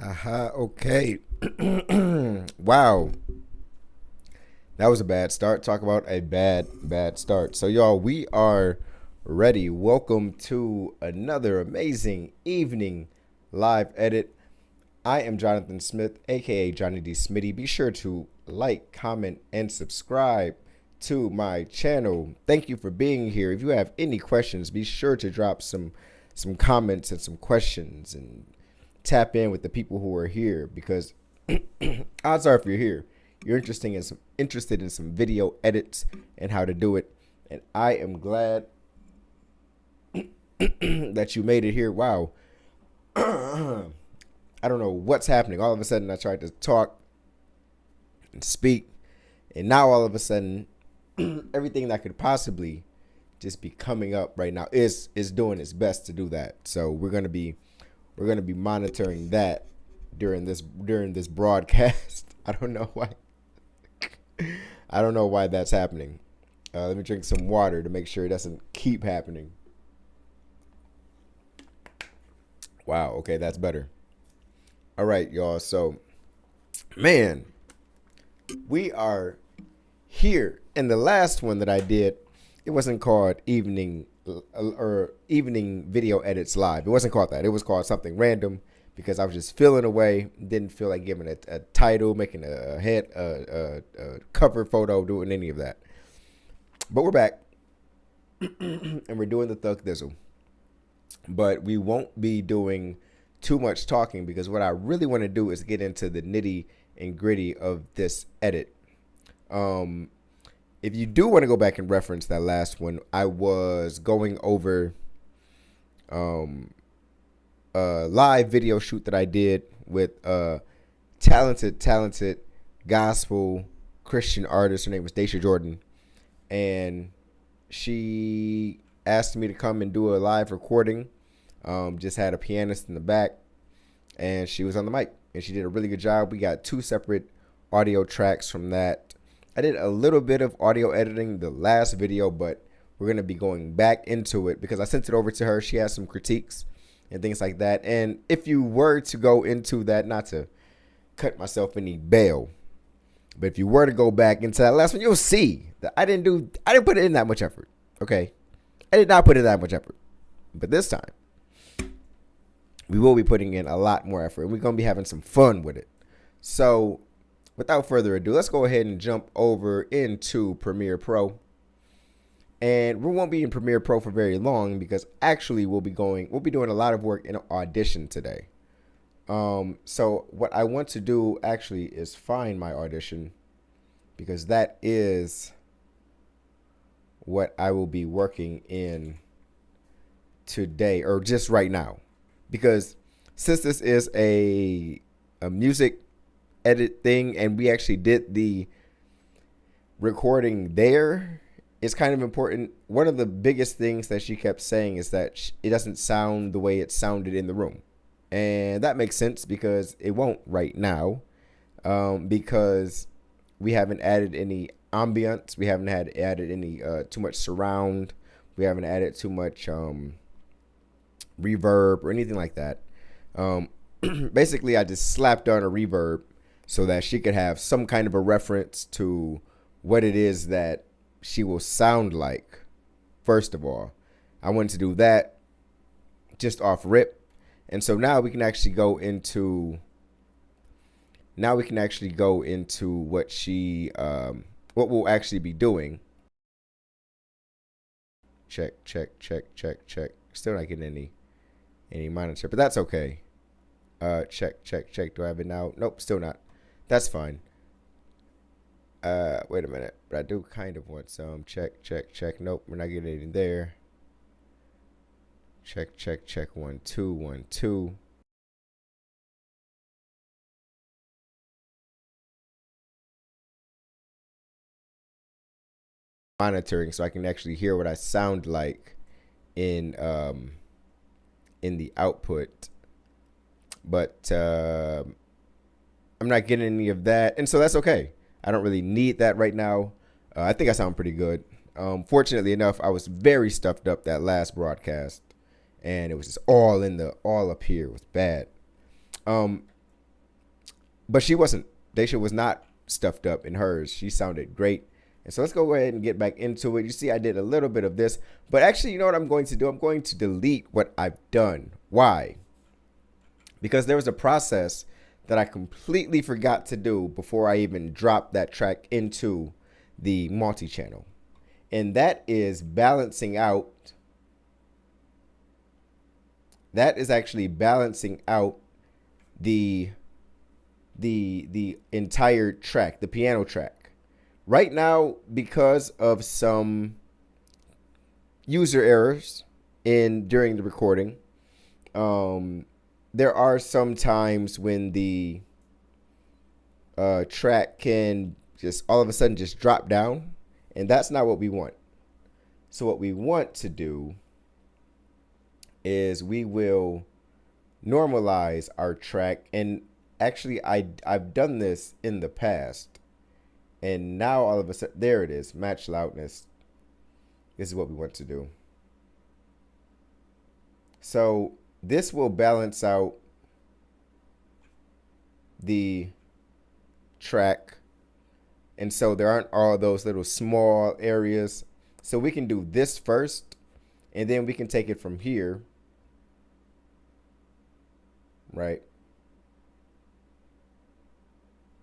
Haha, okay. Wow. That was a bad start. Talk about a bad start. So, y'all, we are ready. Welcome to another amazing evening live edit. I am Jonathan Smith, aka Johnny D. Smitty. Be sure to like, comment, and subscribe to my channel. Thank you for being here. If you have any questions, be sure to drop some comments and some questions and tap in with the people who are here because odds are if you're here, you're interested in some video edits and how to do it. And I am glad that you made it here. Wow. I don't know what's happening. All of a sudden I tried to talk and speak, and now all of a sudden everything that could possibly just be coming up right now is doing its best to do that. So we're gonna be monitoring that during this broadcast. I don't know why. I don't know why that's happening. Let me drink some water to make sure it doesn't keep happening. Wow. Okay, that's better. All right, y'all. So, man, we are here. And the last one that I did, it wasn't called evening video edits live. It wasn't called that. It was called something random because I was just feeling away. Didn't feel like giving a title, making a cover photo, doing any of that. But we're back and we're doing the Thug Thizzle. But we won't be doing too much talking because what I really want to do is get into the nitty and gritty of this edit. If you do want to go back and reference that last one, I was going over a live video shoot that I did with a talented gospel Christian artist. Her name was Daisha Jordan. And she asked me to come and do a live recording. Just had a pianist in the back, and she was on the mic, and she did a really good job. We got 2 separate audio tracks from that. I did a little bit of audio editing the last video, but we're going to be going back into it because I sent it over to her. She has some critiques and things like that. And if you were to go into that, not to cut myself any bail, but if you were to go back into that last one, you'll see that I didn't put in that much effort. Okay. I did not put in that much effort, but this time we will be putting in a lot more effort, and we're going to be having some fun with it. So without further ado, let's go ahead and jump over into Premiere Pro. And we won't be in Premiere Pro for very long because actually we'll be doing a lot of work in Audition today. So what I want to do actually is find my Audition because that is what I will be working in today or just right now. Because since this is a music edit thing and we actually did the recording there, it's kind of important. One of the biggest things that she kept saying is that it doesn't sound the way it sounded in the room. And that makes sense because it won't right now, because we haven't added any ambience. We haven't added any too much surround. We haven't added too much reverb or anything like that. Basically, I just slapped on a reverb so that she could have some kind of a reference to what it is that she will sound like. First of all, I wanted to do that just off rip. And so now we can actually go into what she what we'll actually be doing. Check. Still not getting any monitor, but that's okay. Check. Do I have it now? Nope, still not. That's fine. Wait a minute. But I do kind of want some. Check. Nope, we're not getting anything there. Check. 1 2 1 2. Monitoring so I can actually hear what I sound like in the output. But I'm not getting any of that, and so that's okay. I don't really need that right now. I think I sound pretty good. Fortunately enough, I was very stuffed up that last broadcast, and it was just all up here. It was bad. But she wasn't. Daisha was not stuffed up in hers. She sounded great. And so let's go ahead and get back into it. You see, I did a little bit of this, but actually, you know what I'm going to do? I'm going to delete what I've done. Why? Because there was a process that I completely forgot to do before I even dropped that track into the multi-channel. And that is balancing out. That is actually balancing out the entire track, the piano track. Right now, because of some user errors during the recording, there are some times when the track can just all of a sudden just drop down, and that's not what we want. So what we want to do is we will normalize our track. And actually, I've done this in the past, and now all of a sudden, there it is, match loudness. This is what we want to do. So this will balance out the track, and so there aren't all those little small areas. So we can do this first, and then we can take it from here, right?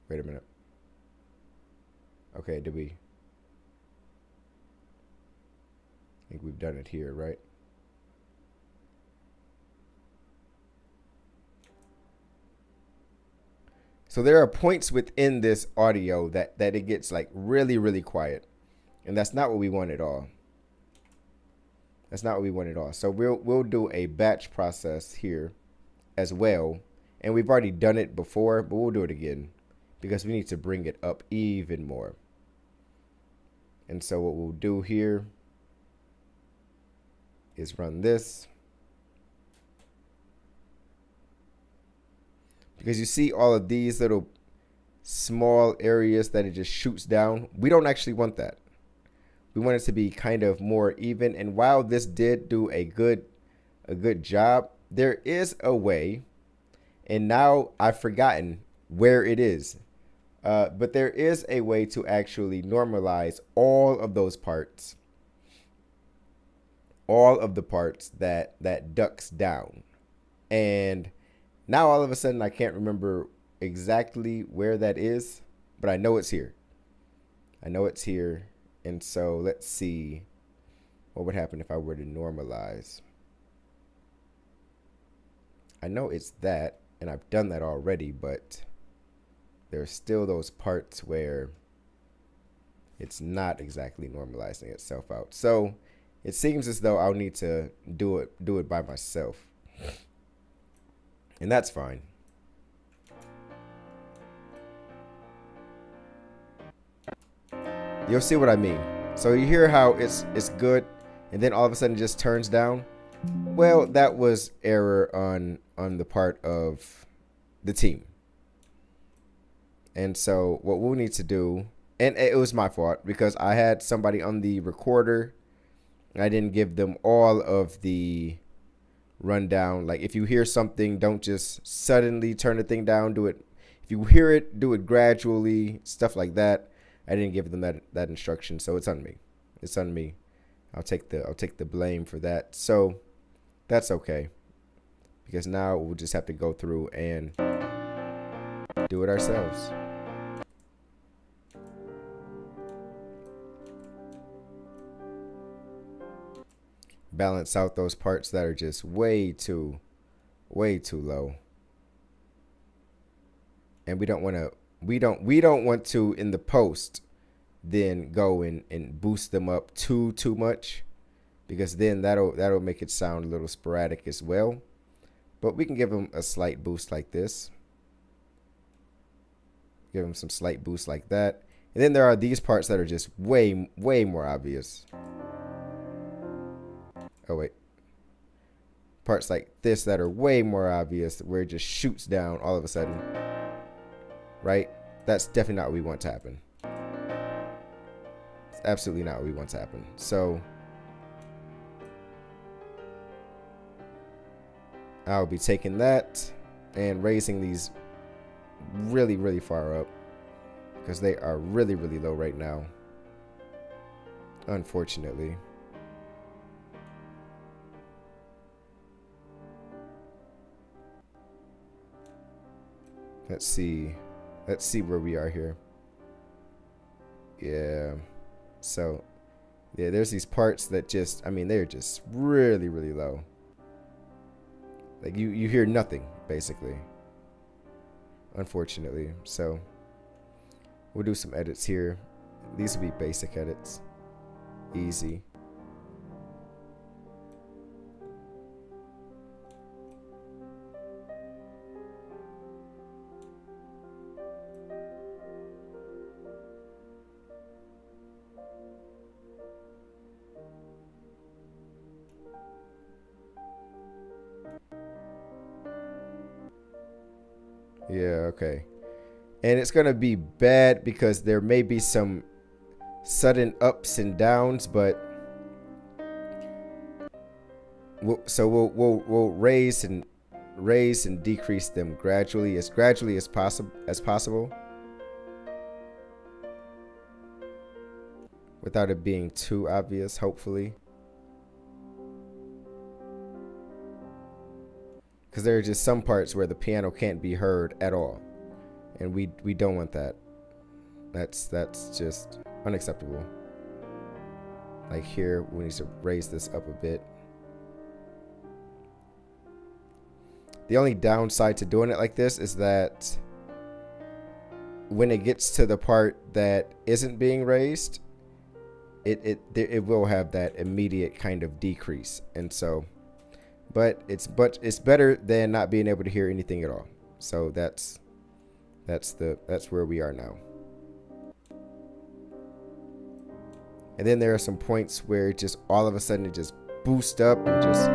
Wait a minute. Okay, did we? I think we've done it here, right? So there are points within this audio that it gets like really, really quiet. And that's not what we want at all. That's not what we want at all. So we'll do a batch process here as well. And we've already done it before, but we'll do it again because we need to bring it up even more. And so what we'll do here is run this. Because you see all of these little small areas that it just shoots down. We don't actually want that. We want it to be kind of more even. And while this did do a good job, there is a way, and now I've forgotten where it is. But there is a way to actually normalize all of those parts. All of the parts that ducks down. And now all of a sudden I can't remember exactly where that is, but I know it's here. I know it's here. And so let's see what would happen if I were to normalize. I know it's that, and I've done that already, but there's still those parts where it's not exactly normalizing itself out. So it seems as though I'll need to do it by myself. And that's fine. You'll see what I mean. So you hear how it's good, and then all of a sudden it just turns down. Well, that was error on the part of the team. And so what we'll need to do, and it was my fault because I had somebody on the recorder. I didn't give them all of the rundown. Like if you hear something, don't just suddenly turn the thing down. Do it. If you hear it, do it gradually. Stuff like that. I didn't give them that instruction, so it's on me. It's on me. I'll take the blame for that. So that's okay, because now we'll just have to go through and do it ourselves. Balance out those parts that are just way too low. And we don't want to in the post then go and boost them up too much, because then that'll make it sound a little sporadic as well. But we can give them a slight boost like this. Give them some slight boost like that. And then there are these parts that are just way more obvious. Oh wait. Parts like this that are way more obvious, where it just shoots down all of a sudden. Right? That's definitely not what we want to happen. It's absolutely not what we want to happen. So I'll be taking that and raising these really, really far up because they are really, really low right now, unfortunately. Let's see where we are here. Yeah, so yeah, there's these parts that just, I mean, they're just really, really low. Like you hear nothing basically, unfortunately. So we'll do some edits here. These will be basic edits, easy. Yeah, okay. And it's going to be bad because there may be some sudden ups and downs, but we'll raise and decrease them gradually as possible without it being too obvious, hopefully. Because there are just some parts where the piano can't be heard at all, and we don't want that. That's just unacceptable. Like here, we need to raise this up a bit. The only downside to doing it like this is that when it gets to the part that isn't being raised, it will have that immediate kind of decrease, and so. But it's better than not being able to hear anything at all. So that's where we are now. And then there are some points where just all of a sudden it just boosts up and just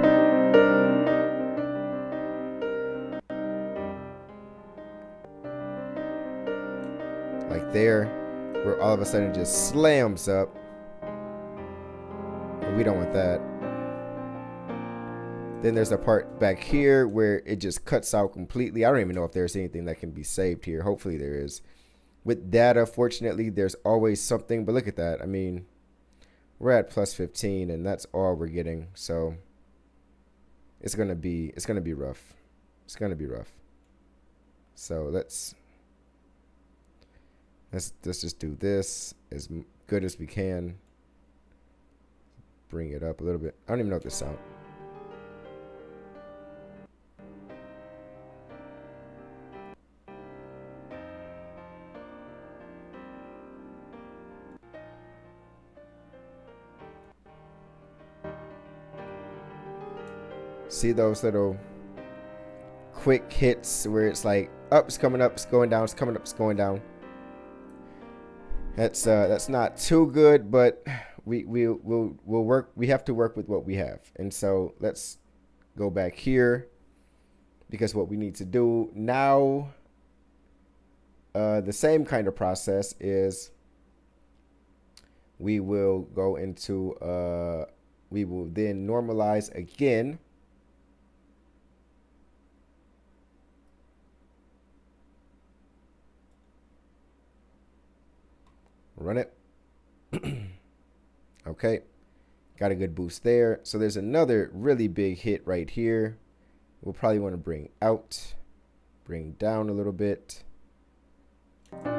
like there, where all of a sudden it just slams up. And we don't want that. Then there's a part back here where it just cuts out completely. I don't even know if there's anything that can be saved here. Hopefully there is. With data, fortunately, there's always something. But look at that. I mean, we're at plus 15, and that's all we're getting. So it's gonna be rough. It's gonna be rough. So let's just do this as good as we can. Bring it up a little bit. I don't even know what this sound. See those little quick hits where it's like up, it's coming up, it's going down, it's coming up, it's going down. That's not too good, but we'll work. We have to work with what we have, and so let's go back here because what we need to do now, the same kind of process is we will go into we will then normalize again. Run it. Okay, got a good boost there. So there's another really big hit right here. We'll probably want to bring out, bring down a little bit. And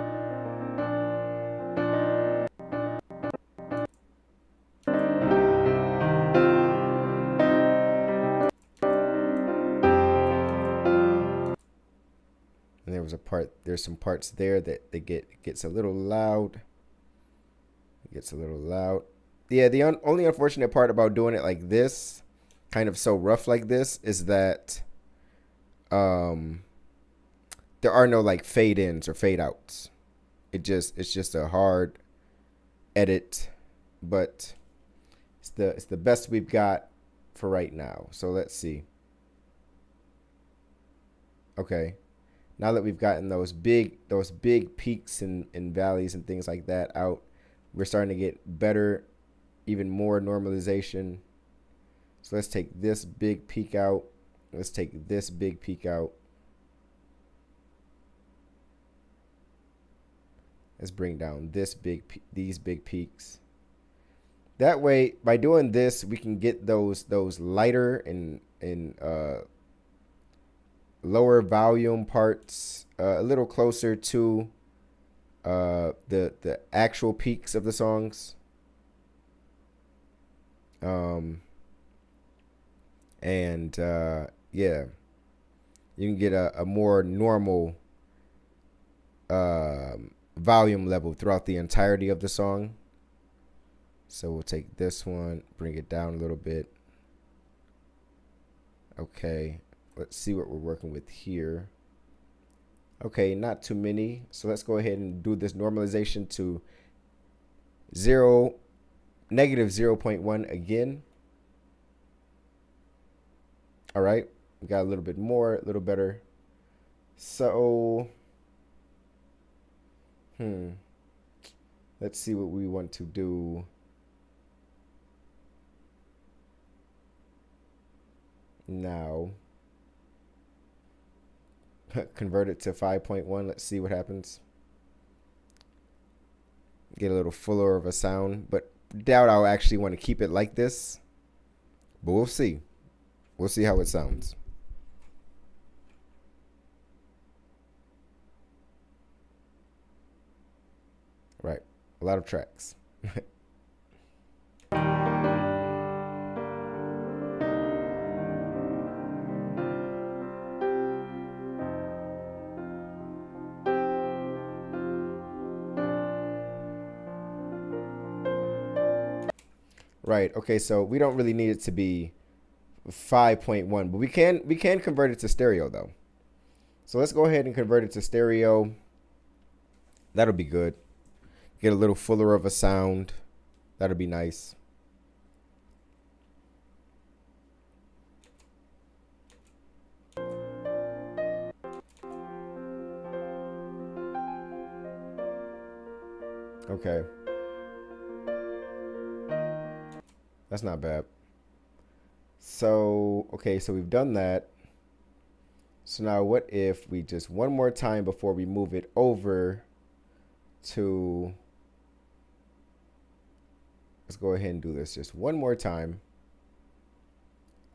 there was a part, there's some parts there that gets a little loud. Gets a little loud. Yeah, the only unfortunate part about doing it like this, kind of so rough like this, is that there are no like fade ins or fade outs. It's just a hard edit, but it's the best we've got for right now. So let's see. Okay. Now that we've gotten those big peaks and valleys and things like that out, we're starting to get better, even more normalization. So let's take this big peak out. Let's take this big peak out. Let's bring down these big peaks. That way, by doing this, we can get those lighter and lower volume parts a little closer to the actual peaks of the songs. Yeah, you can get a more normal volume level throughout the entirety of the song. So we'll take this one, bring it down a little bit. Okay, let's see what we're working with here. Okay, not too many. So let's go ahead and do this normalization to negative 0.1 again. All right, we got a little bit more, a little better. So, let's see what we want to do. Now, convert it to 5.1. Let's see what happens. Get a little fuller of a sound, but doubt I'll actually want to keep it like this. But we'll see. We'll see how it sounds. Right. A lot of tracks. Right. Okay, so we don't really need it to be 5.1, but we can convert it to stereo though. So let's go ahead and convert it to stereo. That'll be good. Get a little fuller of a sound. That'll be nice. Okay. That's not bad. So, okay, so we've done that. So now what if we just one more time before we move it over to, let's go ahead and do this just one more time.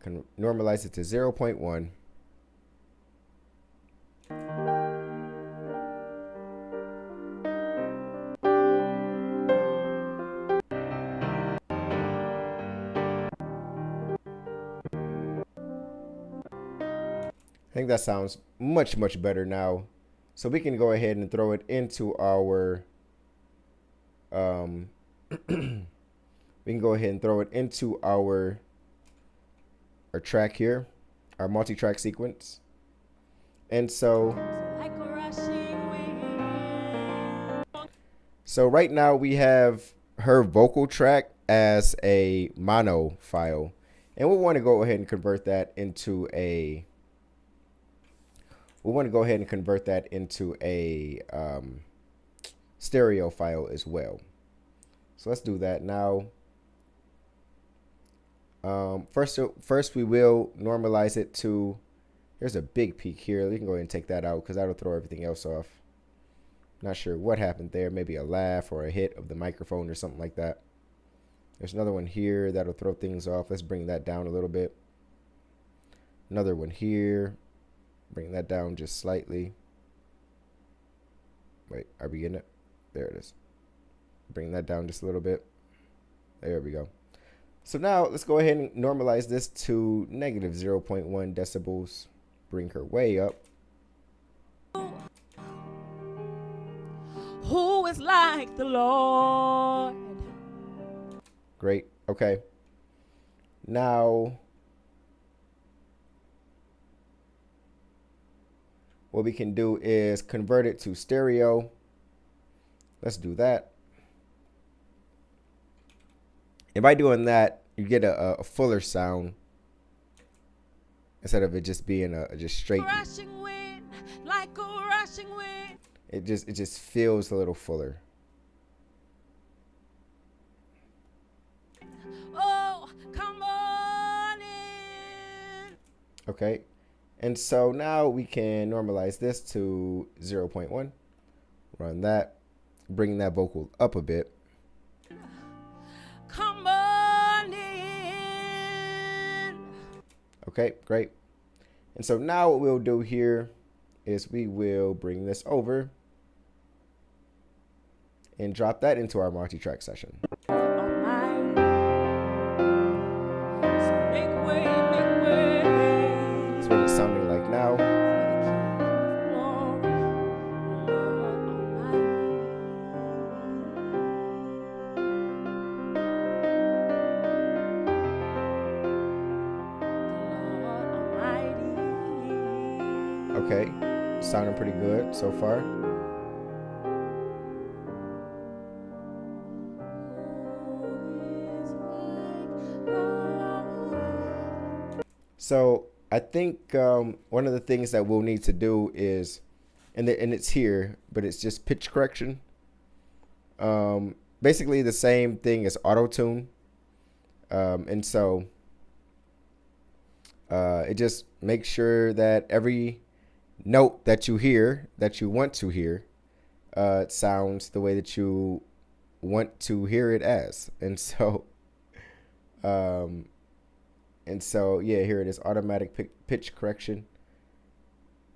Can normalize it to 0.1. I think that sounds much, much better now. So we can go ahead and throw it into our, we can go ahead and throw it into our track here, our multi-track sequence. And so right now we have her vocal track as a mono file. And we want to go ahead and convert that into a stereo file as well. So let's do that now. First we will normalize it to, there's a big peak here. We can go ahead and take that out because that'll throw everything else off. Not sure what happened there. Maybe a laugh or a hit of the microphone or something like that. There's another one here that'll throw things off. Let's bring that down a little bit. Another one here. Bring that down just slightly. Wait, are we getting it? There it is. Bring that down just a little bit. There we go. So now let's go ahead and normalize this to negative 0.1 decibels. Bring her way up. Who is like the Lord? Great. Okay. Now, what we can do is convert it to stereo. Let's do that. And by doing that, you get a fuller sound instead of it just being a just straight. Rushing wind, like a rushing wind. It just feels a little fuller. Oh, come on in. Okay. And so now we can normalize this to 0.1. Run that. bring that vocal up a bit. Come on in. Okay, great. And so now what we'll do here is we will bring this over and drop that into our multi-track session. That's what it's sounding like now. Okay, sounding pretty good so far. So I think one of the things that we'll need to do is, and it's here, but it's just pitch correction. Basically the same thing as auto tune, and so it just makes sure that every note that you hear, that you want to hear, it sounds the way that you want to hear it as. And so yeah, here it is, automatic pitch correction.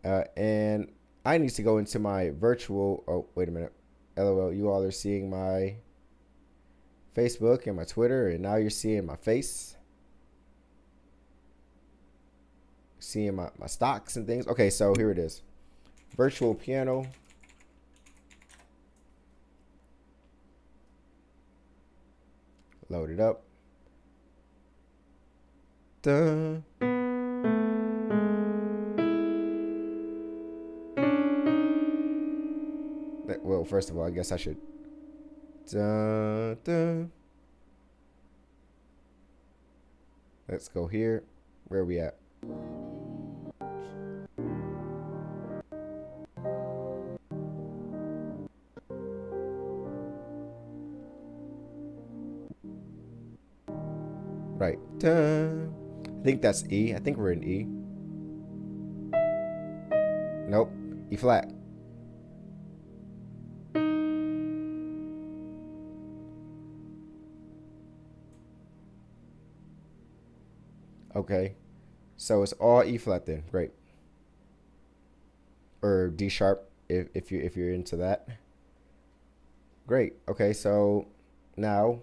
And I need to go into my virtual, oh, wait a minute. LOL, you all are seeing my Facebook and my Twitter, and now you're seeing my face. Seeing my stocks and things. Okay, so here it is. Virtual piano. Load it up. Dun. Well, first of all, I guess I should. Dun, dun. Let's go here. Where are we at? Right. Dun. I think that's E. I think we're in E. Nope. E flat. Okay. So it's all E flat then. Great. Or D sharp if you're into that. Great. Okay, so now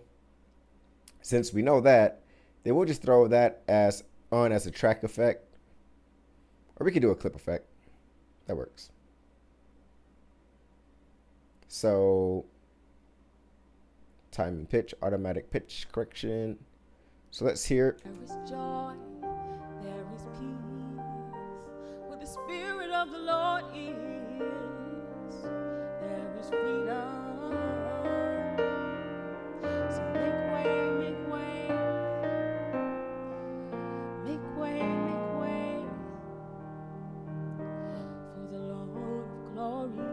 since we know that, then we'll just throw that as a track effect. Or we could do a clip effect. That works. So time and pitch, automatic pitch correction. So let's hear. There is joy, there is peace, where the Spirit of the Lord is, there is freedom. So make way, make way, make way, make way for the Lord of glory.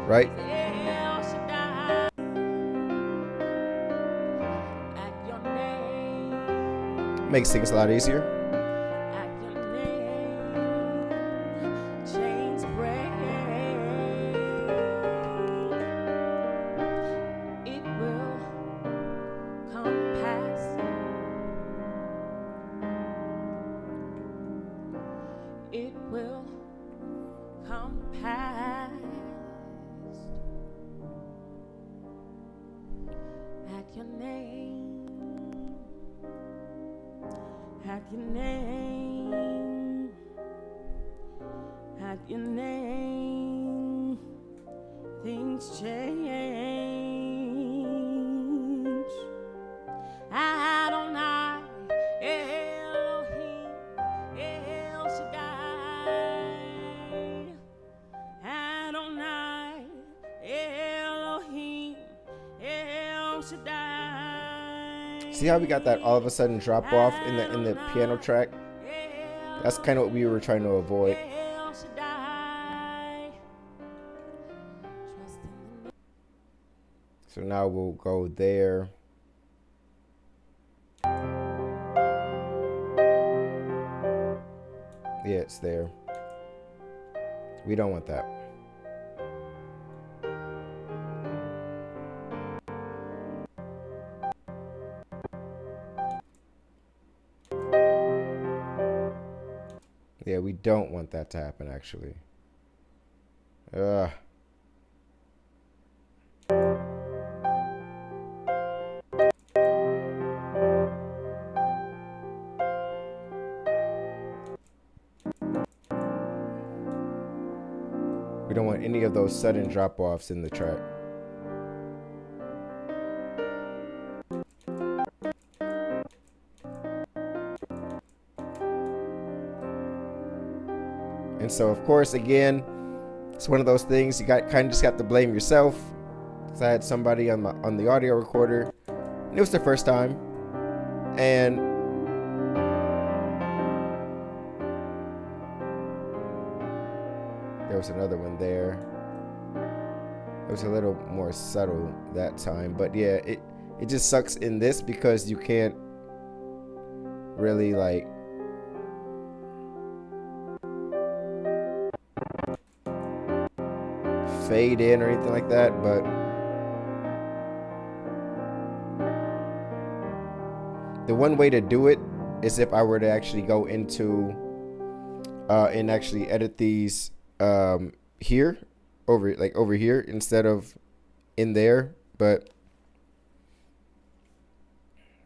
Right? Makes things a lot easier. It will come past. At your name, at your name, at your name, things change. Adonai, Elohim, See how we got that all of a sudden drop off in the piano track? That's kind of what we were trying to avoid. So now we'll go there. Yeah, it's there. We don't want that. Yeah, we don't want that to happen, actually. We don't want any of those sudden drop-offs in the track. And so, of course, again, it's one of those things you kind of just have to blame yourself. Because I had somebody on the audio recorder, and it was their first time, and there was another one there. It was a little more subtle that time, but yeah, it just sucks in this because you can't really like fade in or anything like that. But the one way to do it is if I were to actually go into and actually edit these here over here instead of in there. But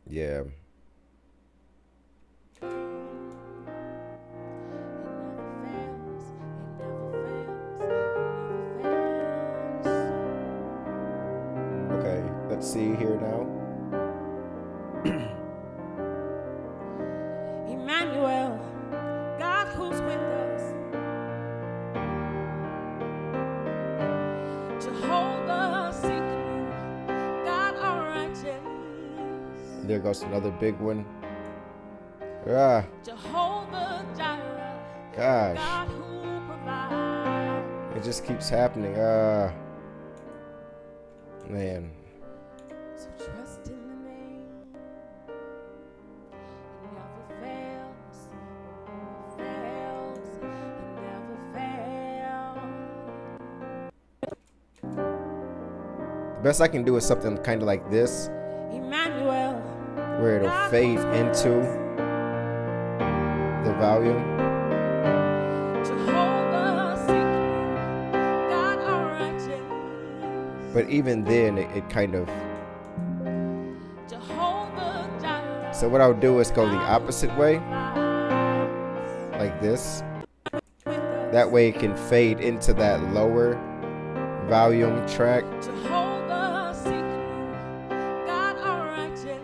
yeah, okay, let's see here now. Emmanuel, God who's with us. Jehovah Sikkenu, God our righteous. There goes another big one. Jehovah Jireh, Gosh, God who provides. it just keeps happening. Man. So trust in the name. It never fails. Fails. It never fails. The best I can do is something kind of like this, Emmanuel, where it'll fade into the volume. Jehovah Sikkenu, God our righteous. But even then, it kind of. Jehovah Jireh, So what I'll do is go the opposite way, like this. That way it can fade into that lower volume track. Jehovah Sikkenu, God our righteous.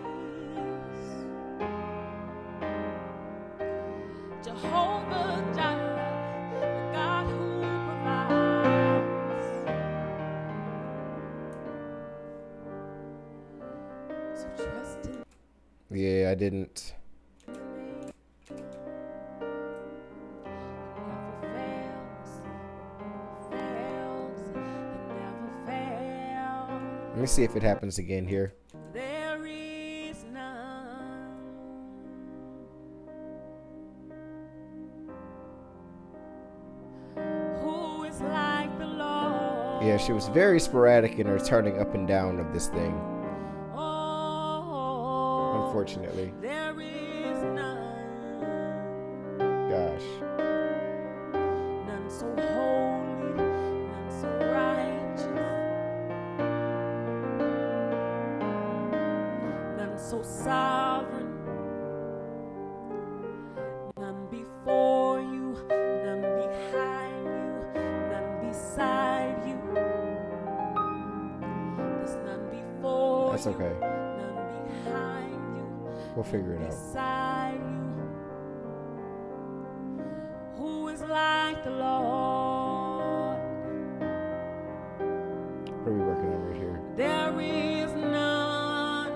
Jehovah Jireh, the God who provides. So trust in Yeah, I didn't. the name. It never fails. Fails. It never fails. Let me see if it happens again here. There is none. Who is like the Lord? Yeah, she was very sporadic in her turning up and down of this thing, Oh, unfortunately. there is none. Gosh. None so holy, none so righteous, none so sovereign, none before you, none behind you, none beside you. There's none before That's you, okay. none behind you, We'll figure it out. beside you. Who is like the Lord? What are we working on right here? There is none.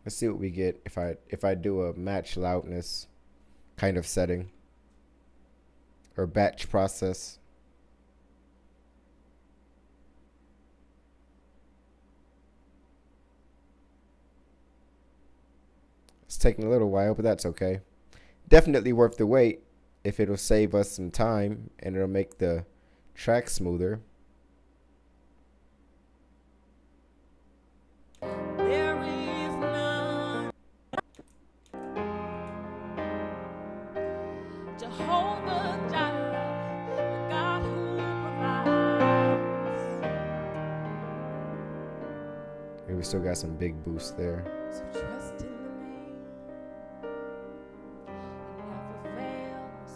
Let's see what we get if I do a match loudness kind of setting or batch process. It's taking a little while, but that's okay. Definitely worth the wait if it'll save us some time and it'll make the track smoother. There is none. Jehovah Jireh, the God who provides. And we still got some big boosts there. So trust in the name. It never fails.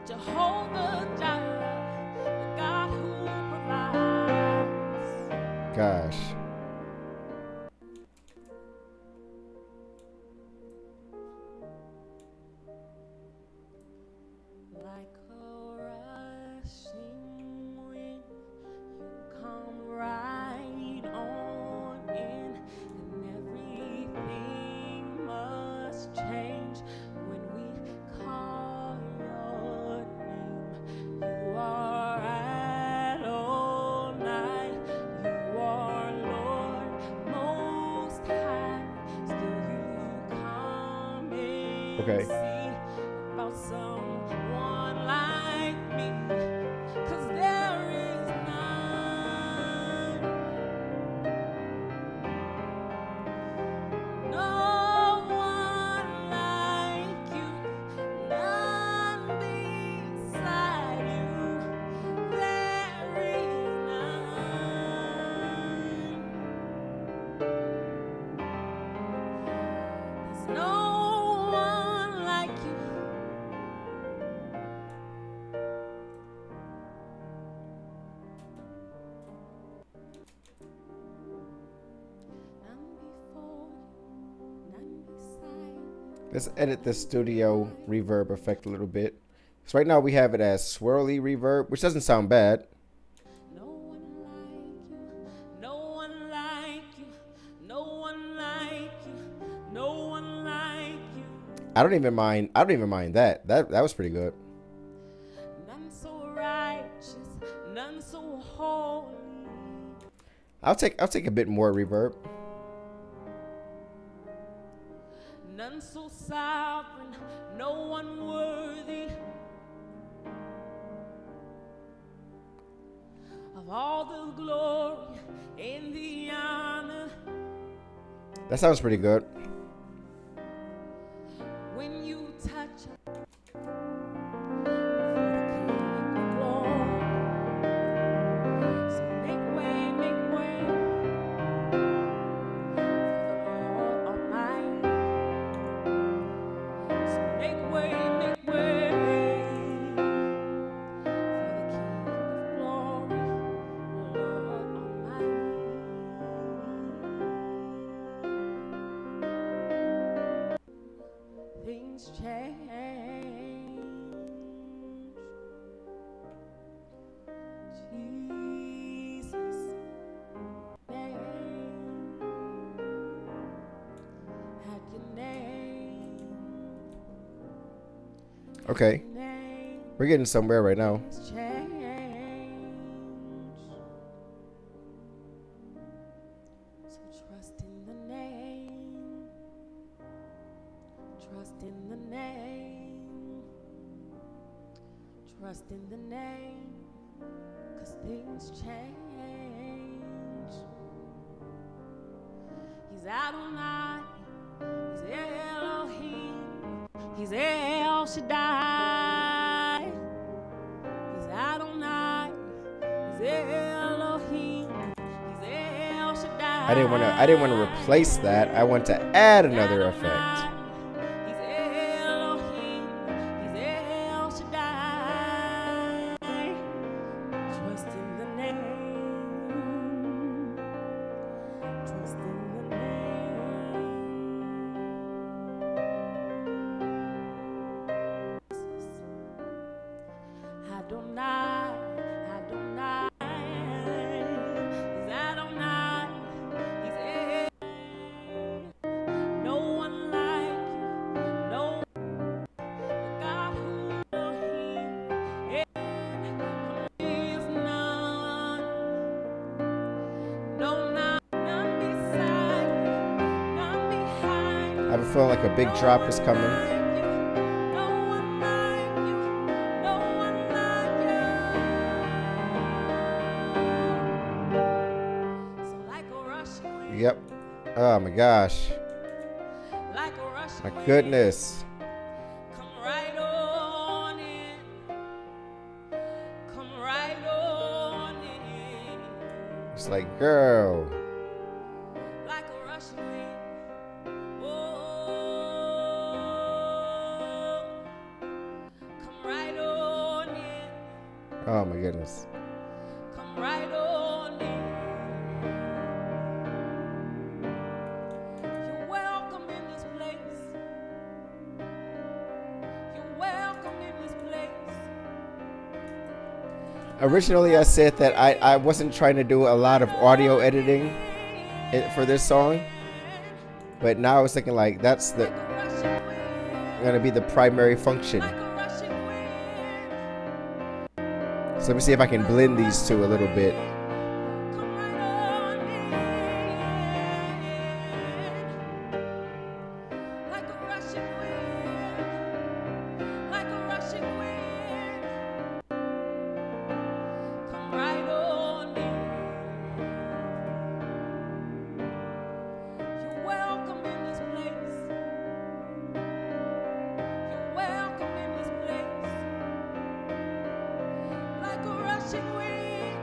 Jehovah Jireh, the God who provides. Gosh. Like a rushing wind, you come right on in, and everything must change when we call your name. You are Adonai, you are Lord Most High. Still you come and Okay. see about someone like me, 'cause there is none, no one like you, none beside you, there is none, there's no one like you. None before you, none beside you. Let's edit the studio reverb effect a little bit. So right now we have it as swirly reverb, which doesn't sound bad. No one like you, no one like you, no one like you, no one like you. I don't even mind that. That was pretty good. None so righteous, none so holy. I'll take a bit more reverb. None so sovereign, no one worthy of all the glory and the honor. That sounds pretty good. When you touch for the King of glory, so make way for the Lord Almighty. So make way for the King of glory, Lord Almighty. Things change. Jesus' name, at your name, Okay. name, We're getting somewhere right now. things change. So trust in the name, trust in the name, trust in the name, 'cause things change. He's Adonai, he's Elohim, he's El Shaddai. He's Adonai, he's Elohim, he's El Shaddai. I didn't want to replace that. I want to add another effect. He's Elohim, he's El Shaddai. Trust in the name, trust in the name. Adonai, Adonai, he's Adonai, he's El. a feeling like a big drop is coming. No one like you. No one like you. So like a rushing wind. Yep. Oh my gosh. Like a rushing My wind. goodness. Come right on in. Come right on in. It's like, girl. Like a rushing wind. Oh, come right on in. Oh my goodness. Come right on in. You're welcome in this place. You're welcome in this place. Originally, I said that I wasn't trying to do a lot of audio editing for this song, but now I was thinking like that's Like a rushing wind. gonna be the primary function. Like a rushing wind. So let me see if I can blend these two a little bit. Come right on in. Like a rushing wind. Like a rushing wind. Come right on in. You're welcome in this place. You're welcome in this place. Like a rushing wind,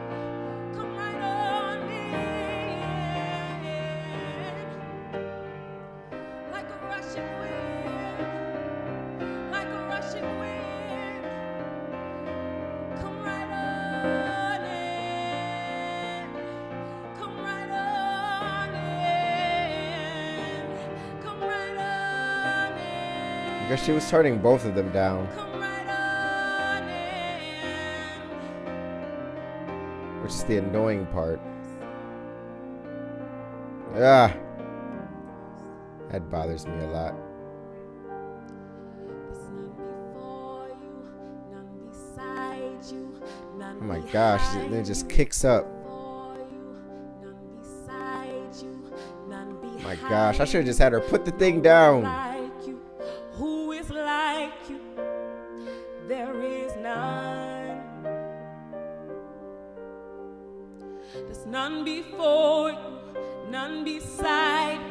come right on in. Like a rushing wind, like a rushing wind, come right on in. Come right on in. Come right on in. Because she was turning both of them down, Come right on in. which is the annoying part. Ah, that bothers me a lot. There's none before you, none beside you, none Oh my gosh, behind it just you. kicks up. Before you, none beside you, none behind My gosh, I should have just had her put the thing you. down. Like you, who is like you? There is none. There's none before you, none beside you.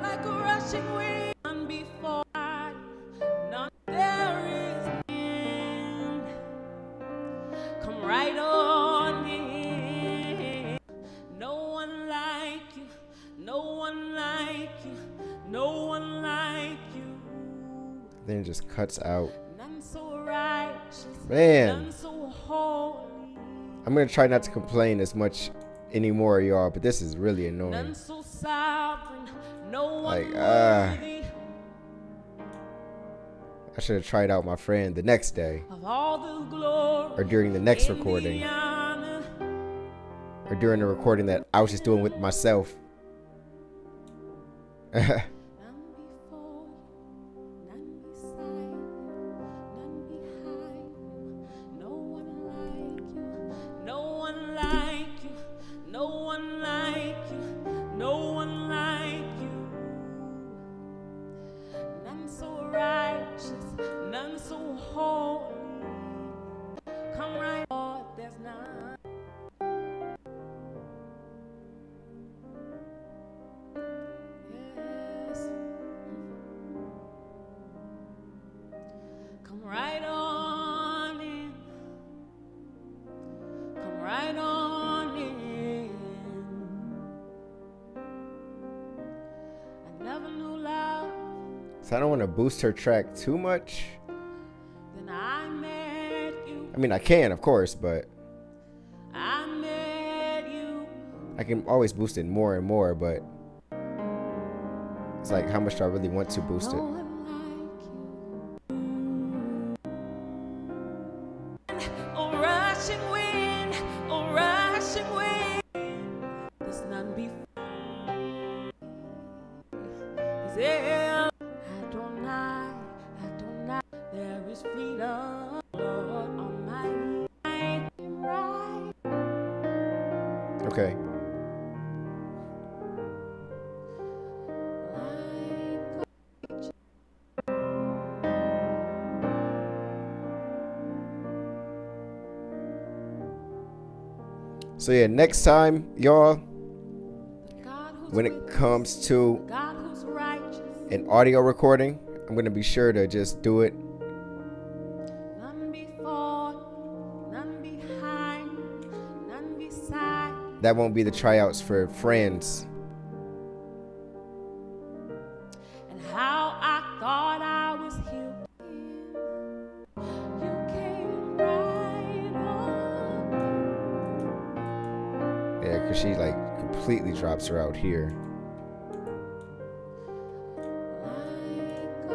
Like a rushing wind, none before you, none there is none. Come right on in. No one like you, no one like you, no one like you. Then it just cuts out. None so righteous, Man. none so holy. I'm gonna try not to complain as much anymore, y'all, but this is really annoying. None so sovereign, no one Like, worthy I should have tried out my friend the next day, of all the glory or during the next and recording, the honor. or during the recording that I was just doing with myself. None before you, none beside you, none behind you, no one like you, no one like you, no one like you, no one like you. None so righteous, none so holy. Come right, Lord, there's none. Yes. Come right on in. Come right on in. I never knew love, So I don't want to boost her track too much. then I met you. I mean, I can, of course, but I met you. I can always boost it more and more, but it's like, how much do I really want to boost No it? one like you. A rushing wind, a rushing wind. There's none before. Yeah. Adonai, Adonai, there is freedom, Lord Almighty. Right. Okay. So yeah, next time, y'all, God who's when it with comes to us, God who's righteous, an audio recording, I'm gonna be sure to just do it. none before, none behind, none beside. That won't be the tryouts for friends. And how I thought I was healed. You came right on. Yeah, because she like completely drops her out here. Like a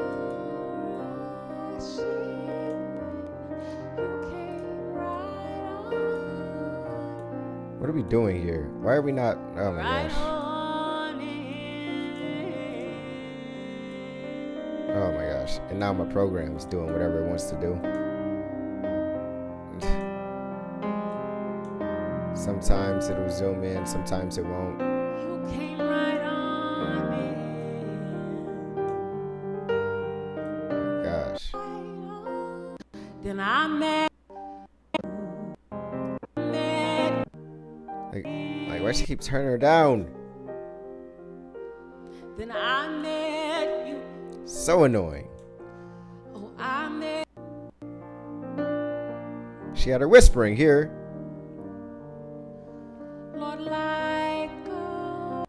rushing wind, you came right on. What are we doing here? Why are we not? Oh my Right gosh. on in. Oh my gosh. And now my program is doing whatever it wants to do. Sometimes it'll zoom in, sometimes it won't. You came right on in. Gosh. Then I met. Like why she keep turning her down? Then I met you. So annoying. Oh, I met. She had her whispering here. Lord, like the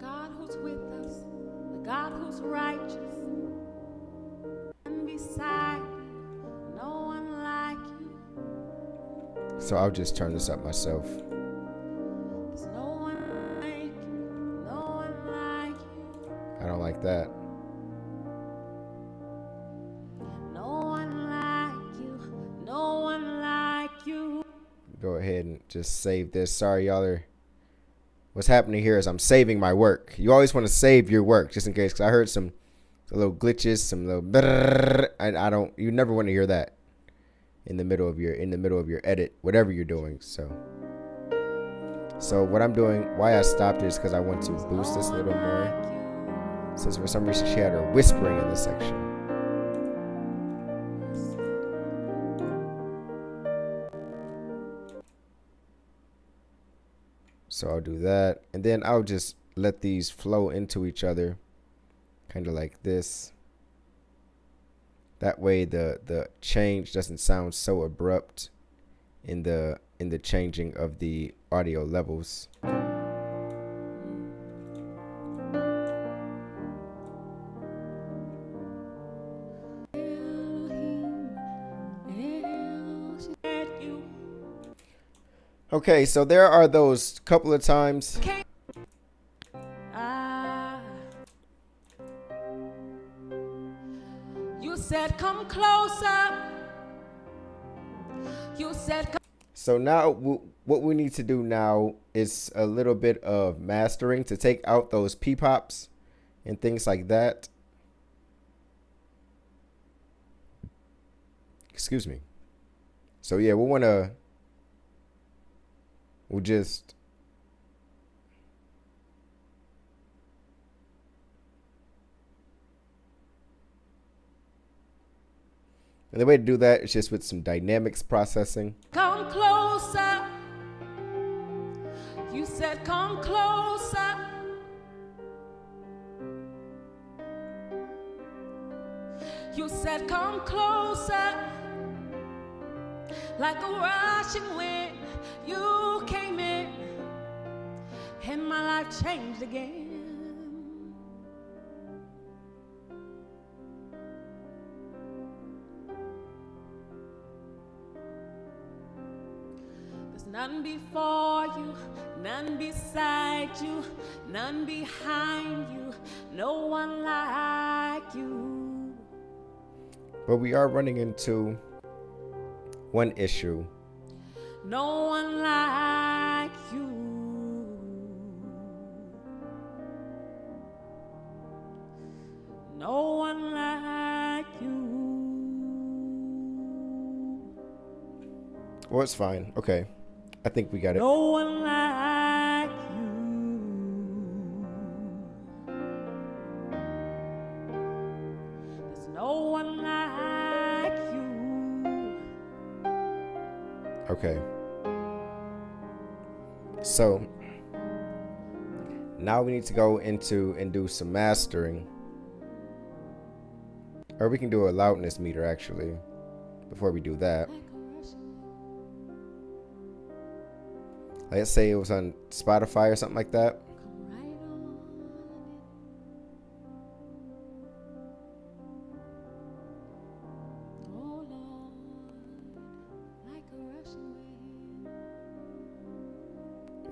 God who's with us, the God who's righteous, and beside you, no one like you. So I'll just turn this up myself. There's no one like you, no one like you, I don't like that. no one like you, no one like you. Go ahead and just save this. Sorry, y'all. What's happening here is I'm saving my work. You always want to save your work just in case, because I heard some little glitches, some little and I don't. You never want to hear that in the middle of your edit, whatever you're doing. So what I'm doing, why I stopped it is because I want to boost this a little more. Since for some reason she had her whispering in this section. So I'll do that. And then I'll just let these flow into each other. Kind of like this. That way the change doesn't sound so abrupt in the changing of the audio levels. Okay, so there are those couple of times. You said come closer. You said come. So now what we need to do now is a little bit of mastering to take out those p-pops and things like that. Excuse me. So yeah, we'll just and the way to do that is just with some dynamics processing. Come closer. You said come closer. You said come closer. Like a rushing wind, you came in, and my life changed again. There's none before you, none beside you, none behind you, no one like you. But we are running into one issue. No one like you. No one like you. Well, it's fine. Okay. I think we got it. No one like you. There's no one like you. Okay. So now we need to go into and do some mastering. Or we can do a loudness meter actually before we do that. Let's say it was on Spotify or something like that.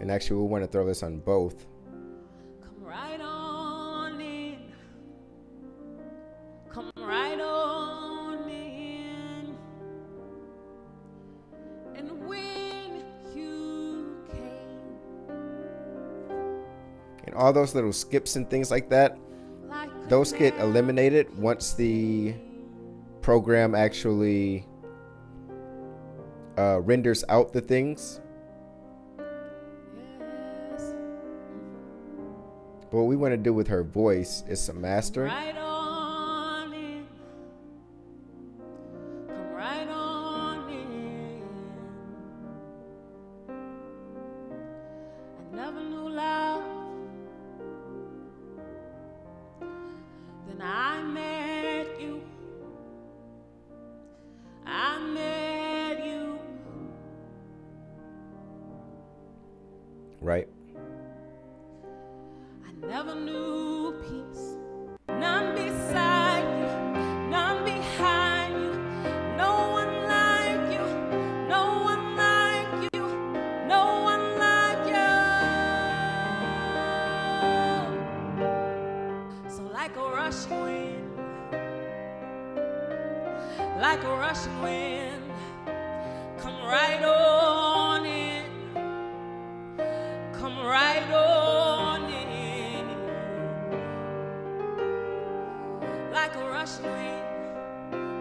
And actually, we want to throw this on both. Come right on in. Come right on in. And when you came, and all those little skips and things like that, those get eliminated once the program actually renders out the things. But what we want to do with her voice is some mastering. Right on in. Come right on in. I never knew love. Then I met you. I met you. Right. Never knew peace, none beside you, none behind you, no one like you, no one like you, no one like you. So like a rushing wind, like a rushing wind, come right on in, come right on in. Like a rushing wind,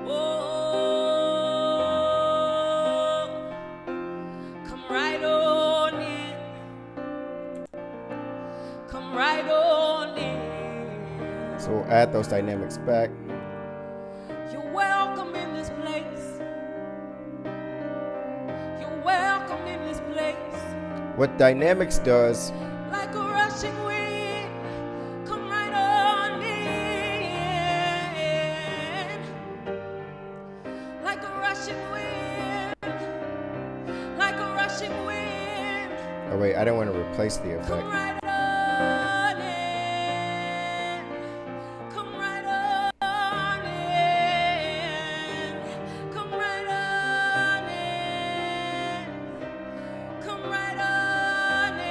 oh, come right on in, come right on in. So we'll add those dynamics back. You're welcome in this place. You're welcome in this place. What dynamics does, Like a rushing wind, come right on in. Like a rushing wind, like a rushing wind, oh wait, I don't want to replace the come effect. right on in. Come right on in. Come right on in. Come right on in.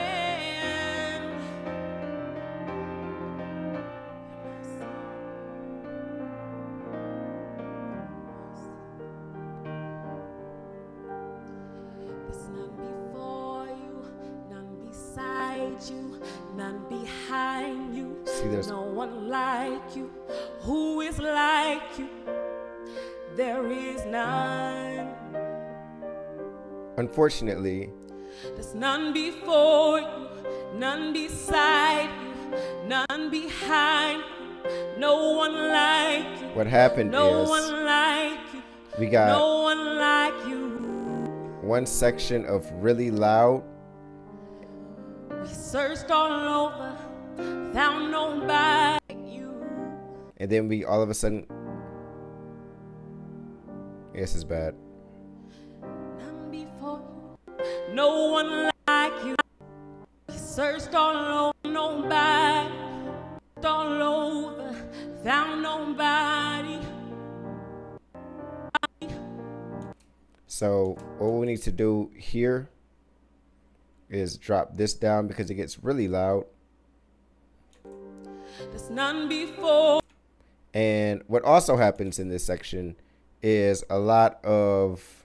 There's none before you, none beside you, none behind you. See, there's No one like you. Who is like you? There is none. unfortunately, There's none before you, none beside you, none behind you. No one like you. what happened No is one like you. we got No one like you. one section of really loud, We searched all over, found nobody like you. and then we all of a sudden, this is bad. None before you, no one like you. We searched all over, nobody. All over, found nobody. So what we need to do here is drop this down because it gets really loud. There's none before. And what also happens in this section is a lot of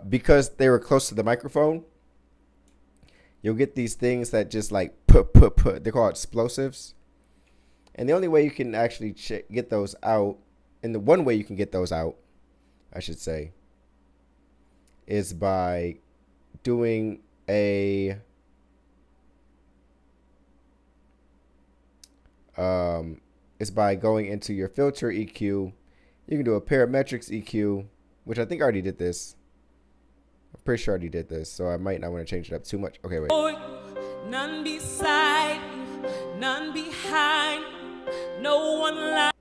because they were close to the microphone, you'll get these things that just like put. They're called explosives. And the only way you can actually get those out, and the one way you can get those out, I should say, is by doing a is by going into your filter EQ. You can do a parametrics EQ, which I think I already did this. Pretty sure I already did this, so I might not want to change it up too much. Okay, wait. None beside you, none behind you, no one like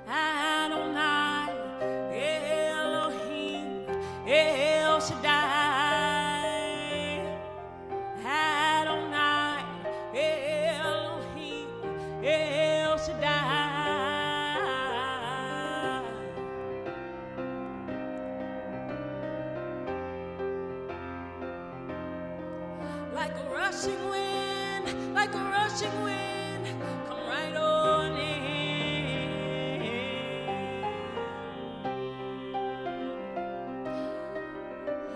Adonai, Elohim, El Shaddai, Adonai, Elohim, El Shaddai. Like a rushing wind, like a rushing wind, come right on in.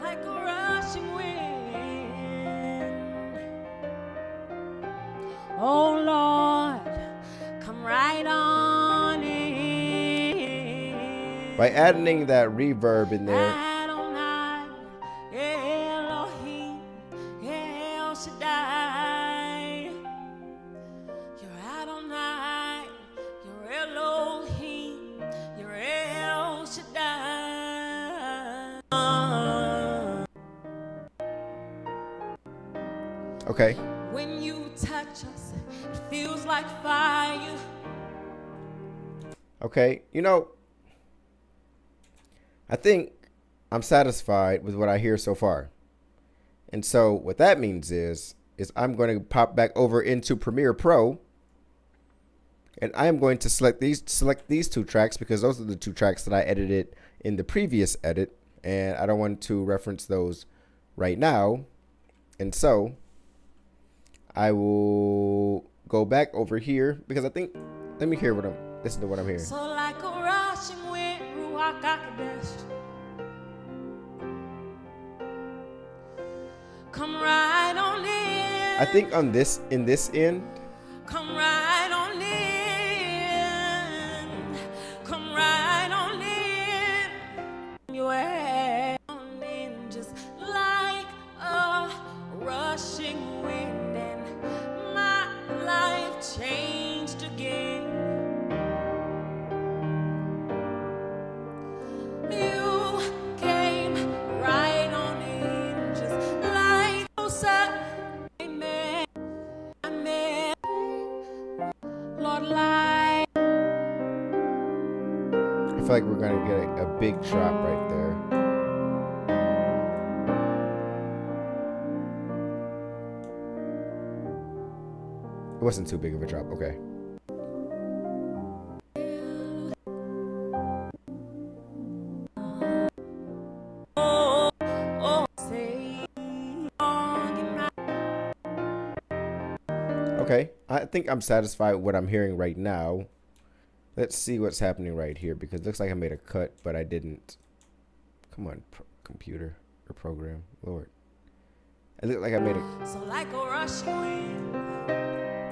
Like a rushing wind. Oh Lord, come right on in. By adding that reverb in there, Adonai, Elohim, El Shaddai. You're Adonai, you're Elohim, you're El Shaddai. okay. When you touch us, it feels like fire. Okay, you know, I think I'm satisfied with what I hear so far. And so what that means is I'm going to pop back over into Premiere Pro, and I am going to select these two tracks because those are the two tracks that I edited in the previous edit, and I don't want to reference those right now. And so I will go back over here because I think, let me listen to what I'm hearing. So like a rushing wind, Ruach HaKodesh, come right on in. I think in this end, Come right on in. Come right on in. You're on in just like a rushing wind, and my life changed again. You came right on in just like Amen. Amen. Lord, light. I feel like we're going to get a big drop right there. It wasn't too big of a drop. Okay. Okay, I think I'm satisfied with what I'm hearing right now. Let's see what's happening right here because it looks like I made a cut, but I didn't. Come on, computer or program, Lord. It looked like I made a. So like a rushing wind,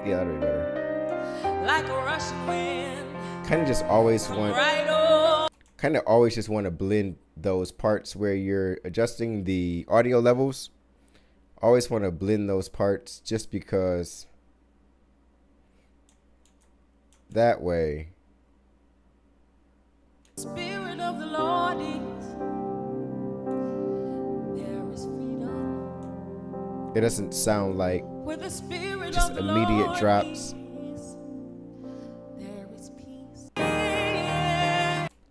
Yeah, that'll be better. like a rushing wind, Kind of just always come want. right on. Kind of always just want to blend those parts where you're adjusting the audio levels. Always want to blend those parts just because. That way. Spirit of the Lord is. There is freedom. It doesn't sound like Where the Spirit just of the immediate Lord drops. is, there is peace.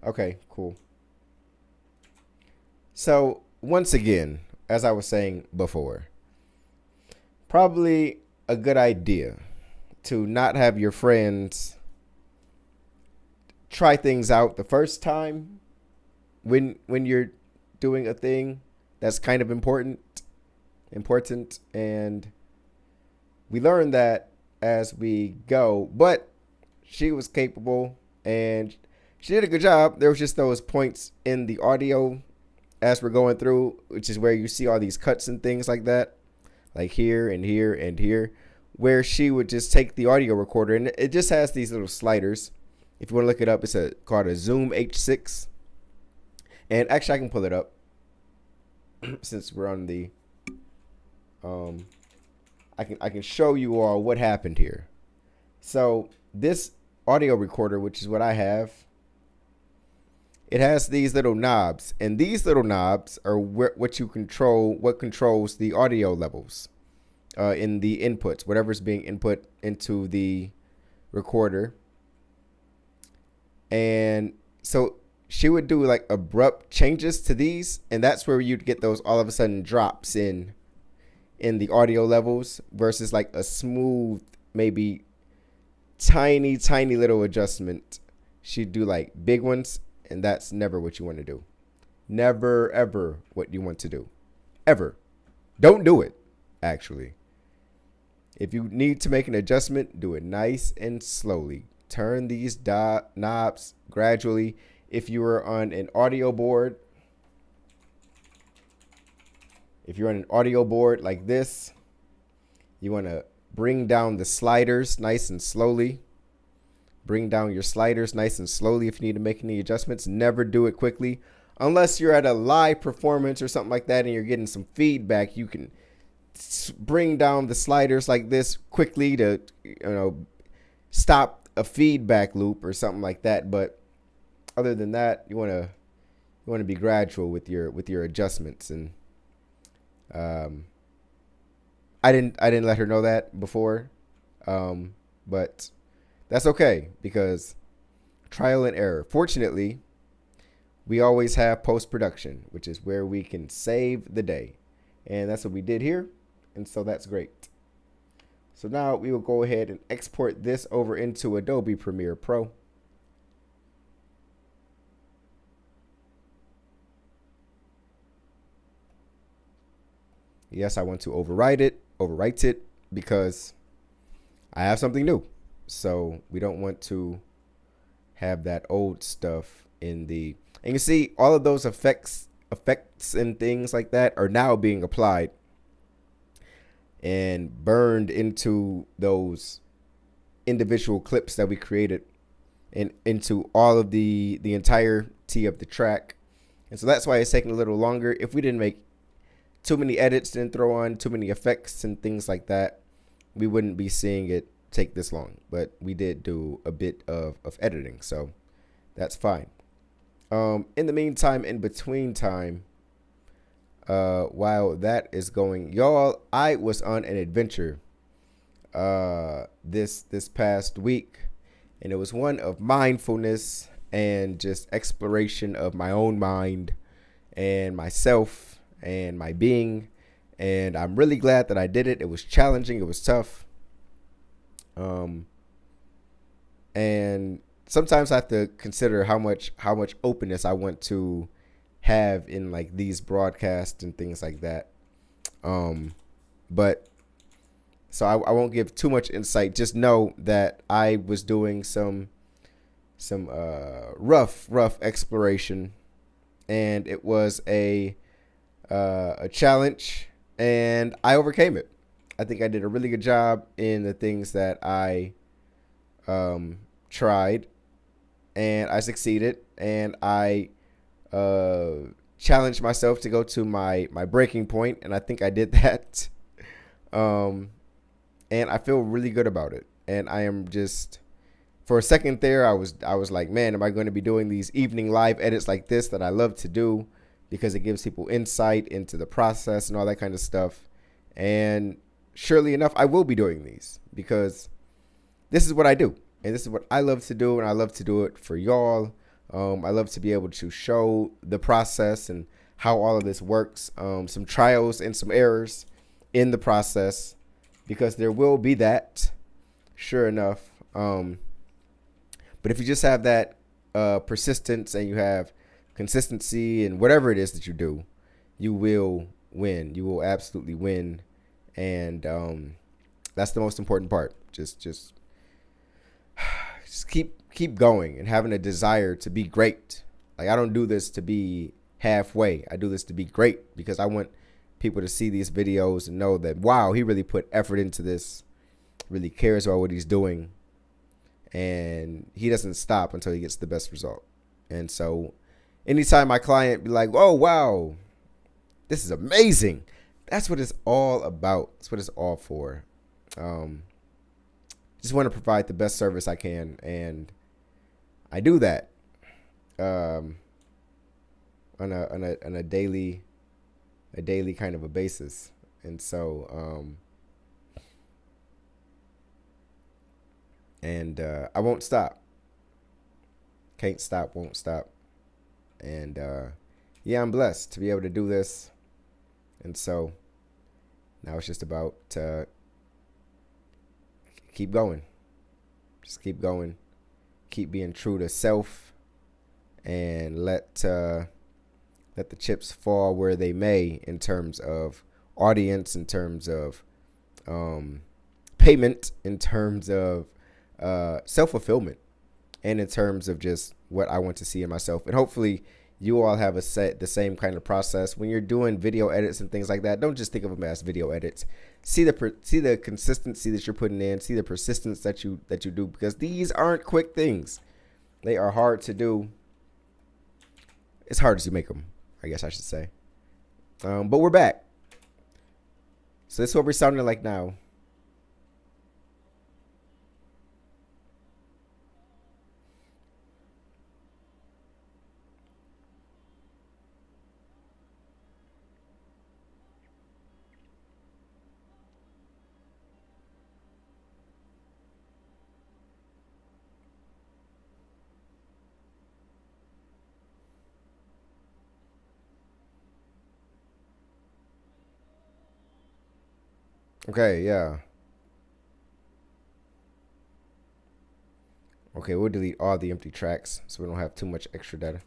Okay, cool. So, once again, as I was saying before, probably a good idea to not have your friends try things out the first time when you're doing a thing that's kind of important, and we learned that as we go, but she was capable and she did a good job. There was just those points in the audio as we're going through, which is where you see all these cuts and things like that, like here and here and here, where she would just take the audio recorder, and it just has these little sliders. If you want to look it up, it's called a Zoom H6. And actually, I can pull it up since we're on the. I can show you all what happened here. So this audio recorder, which is what I have, it has these little knobs, and these little knobs are what you control, what controls the audio levels in the inputs, whatever's being input into the recorder. And so she would do like abrupt changes to these, and that's where you'd get those all of a sudden drops in the audio levels versus like a smooth, maybe tiny little adjustment. She'd do like big ones, and that's never what you want to do. Never ever what you want to do. Ever. Don't do it, actually. If you need to make an adjustment, do it nice and slowly. Turn these knobs gradually. If you are on an audio board, like this, you want to bring down the sliders nice and slowly. Bring down your sliders nice and slowly if you need to make any adjustments. Never do it quickly. Unless you're at a live performance or something like that and you're getting some feedback, you can bring down the sliders like this quickly to, stop a feedback loop or something like that. But other than that, you want to be gradual with your adjustments. And I didn't let her know that before, but that's okay, because trial and error. Fortunately, we always have post-production, which is where we can save the day, and that's what we did here. And so that's great. So now we will go ahead and export this over into Adobe Premiere Pro. Yes, I want to overwrite it because I have something new. So we don't want to have that old stuff in the, and you see all of those effects and things like that are now being applied and burned into those individual clips that we created and into all of the entirety of the track. And so that's why it's taking a little longer. If we didn't make too many edits, didn't throw on too many effects and things like that, we wouldn't be seeing it take this long. But we did do a bit of editing, so that's fine. In the meantime, in between time, while that is going, y'all, I was on an adventure this past week, and it was one of mindfulness and just exploration of my own mind and myself and my being. And I'm really glad that I did it. It was challenging, it was tough, and sometimes I have to consider how much openness I want to have in like these broadcasts and things like that. But so I won't give too much insight. Just know that I was doing some rough exploration, and it was a challenge, and I overcame it. I think I did a really good job in the things that I tried, and I succeeded, and I challenged myself to go to my breaking point, and I think I did that. And I feel really good about it. And I am just, for a second there, I was like, man, am I going to be doing these evening live edits like this that I love to do, because it gives people insight into the process and all that kind of stuff. And surely enough, I will be doing these because this is what I do. And this is what I love to do, and I love to do it for y'all. I love to be able to show the process and how all of this works, some trials and some errors in the process, because there will be that, sure enough. But if you just have that persistence and you have consistency and whatever it is that you do, you will win. You will absolutely win. And that's the most important part. Just keep going and having a desire to be great. Like, I don't do this to be halfway. I do this to be great, because I want people to see these videos and know that, wow, he really put effort into this, really cares about what he's doing, and he doesn't stop until he gets the best result. And so anytime my client be like, oh, wow, this is amazing, that's what it's all about. That's what it's all for. Just want to provide the best service I can, and I do that. on a daily kind of a basis. And so I won't stop. Can't stop, won't stop. And yeah, I'm blessed to be able to do this. And so now it's just about keep going. Just keep going. Keep being true to self, and let the chips fall where they may in terms of audience, in terms of payment, in terms of self fulfillment, and in terms of just what I want to see in myself. And hopefully, you all have the same kind of process when you're doing video edits and things like that. Don't just think of them as video edits. See the consistency that you're putting in. See the persistence that you do, because these aren't quick things. They are hard to do. It's hard as you make them, I guess I should say. But we're back. So this is what we're sounding like now. Okay, yeah. Okay, we'll delete all the empty tracks so we don't have too much extra data.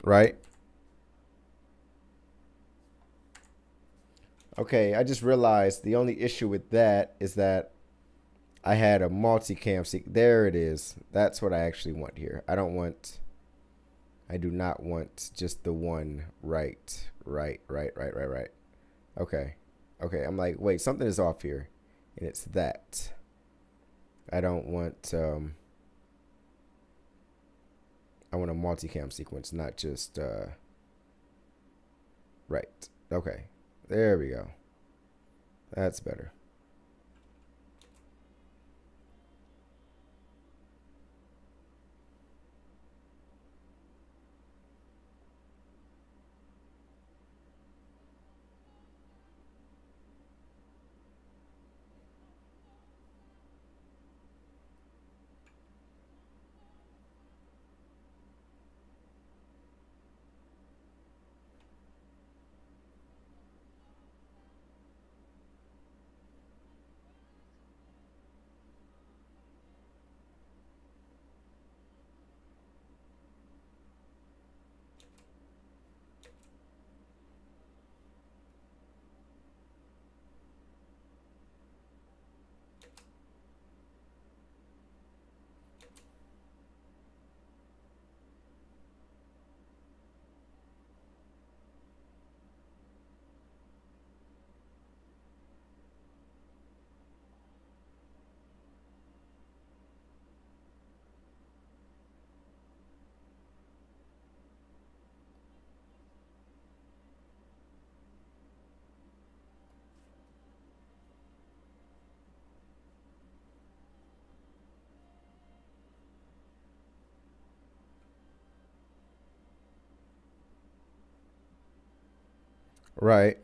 Right? Okay, I just realized the only issue with that is that I had a multicam. There it is. That's what I actually want here. I do not want just the one. Right. Okay. Okay, I'm like, wait, something is off here. And it's that. I don't want, I want a multicam sequence, not just, right. Okay. There we go. That's better. Right.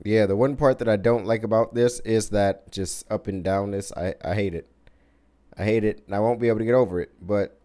Yeah, the one part that I don't like about this is that just up and down this. I hate it. I hate it, and I won't be able to get over it. But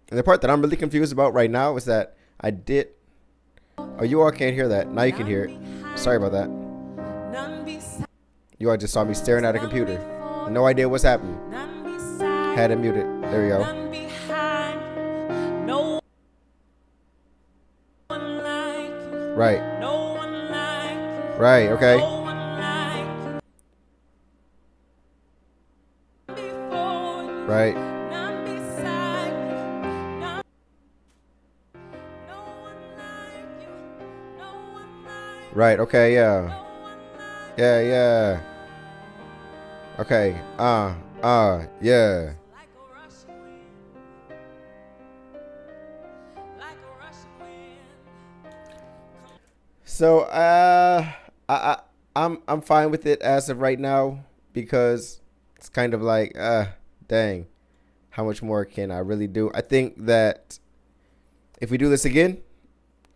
and the part that I'm really confused about right now is that I did. Oh, you all can't hear that. Now you can hear it. Sorry about that. None beside, You all just saw me staring at a none computer. before, No idea what's happening. none beside, Had it muted. There we go. none behind. No one like you. Right. No one like you. Right. Okay. No one like you. Before you. Right. None beside you. None. No one like you. No one like you. Right. Okay. Yeah. No one like Yeah. Yeah. Okay. Yeah. like a rushing wind. Like a rushing wind. So I'm fine with it as of right now because it's kind of like dang, how much more can I really do? I think that if we do this again,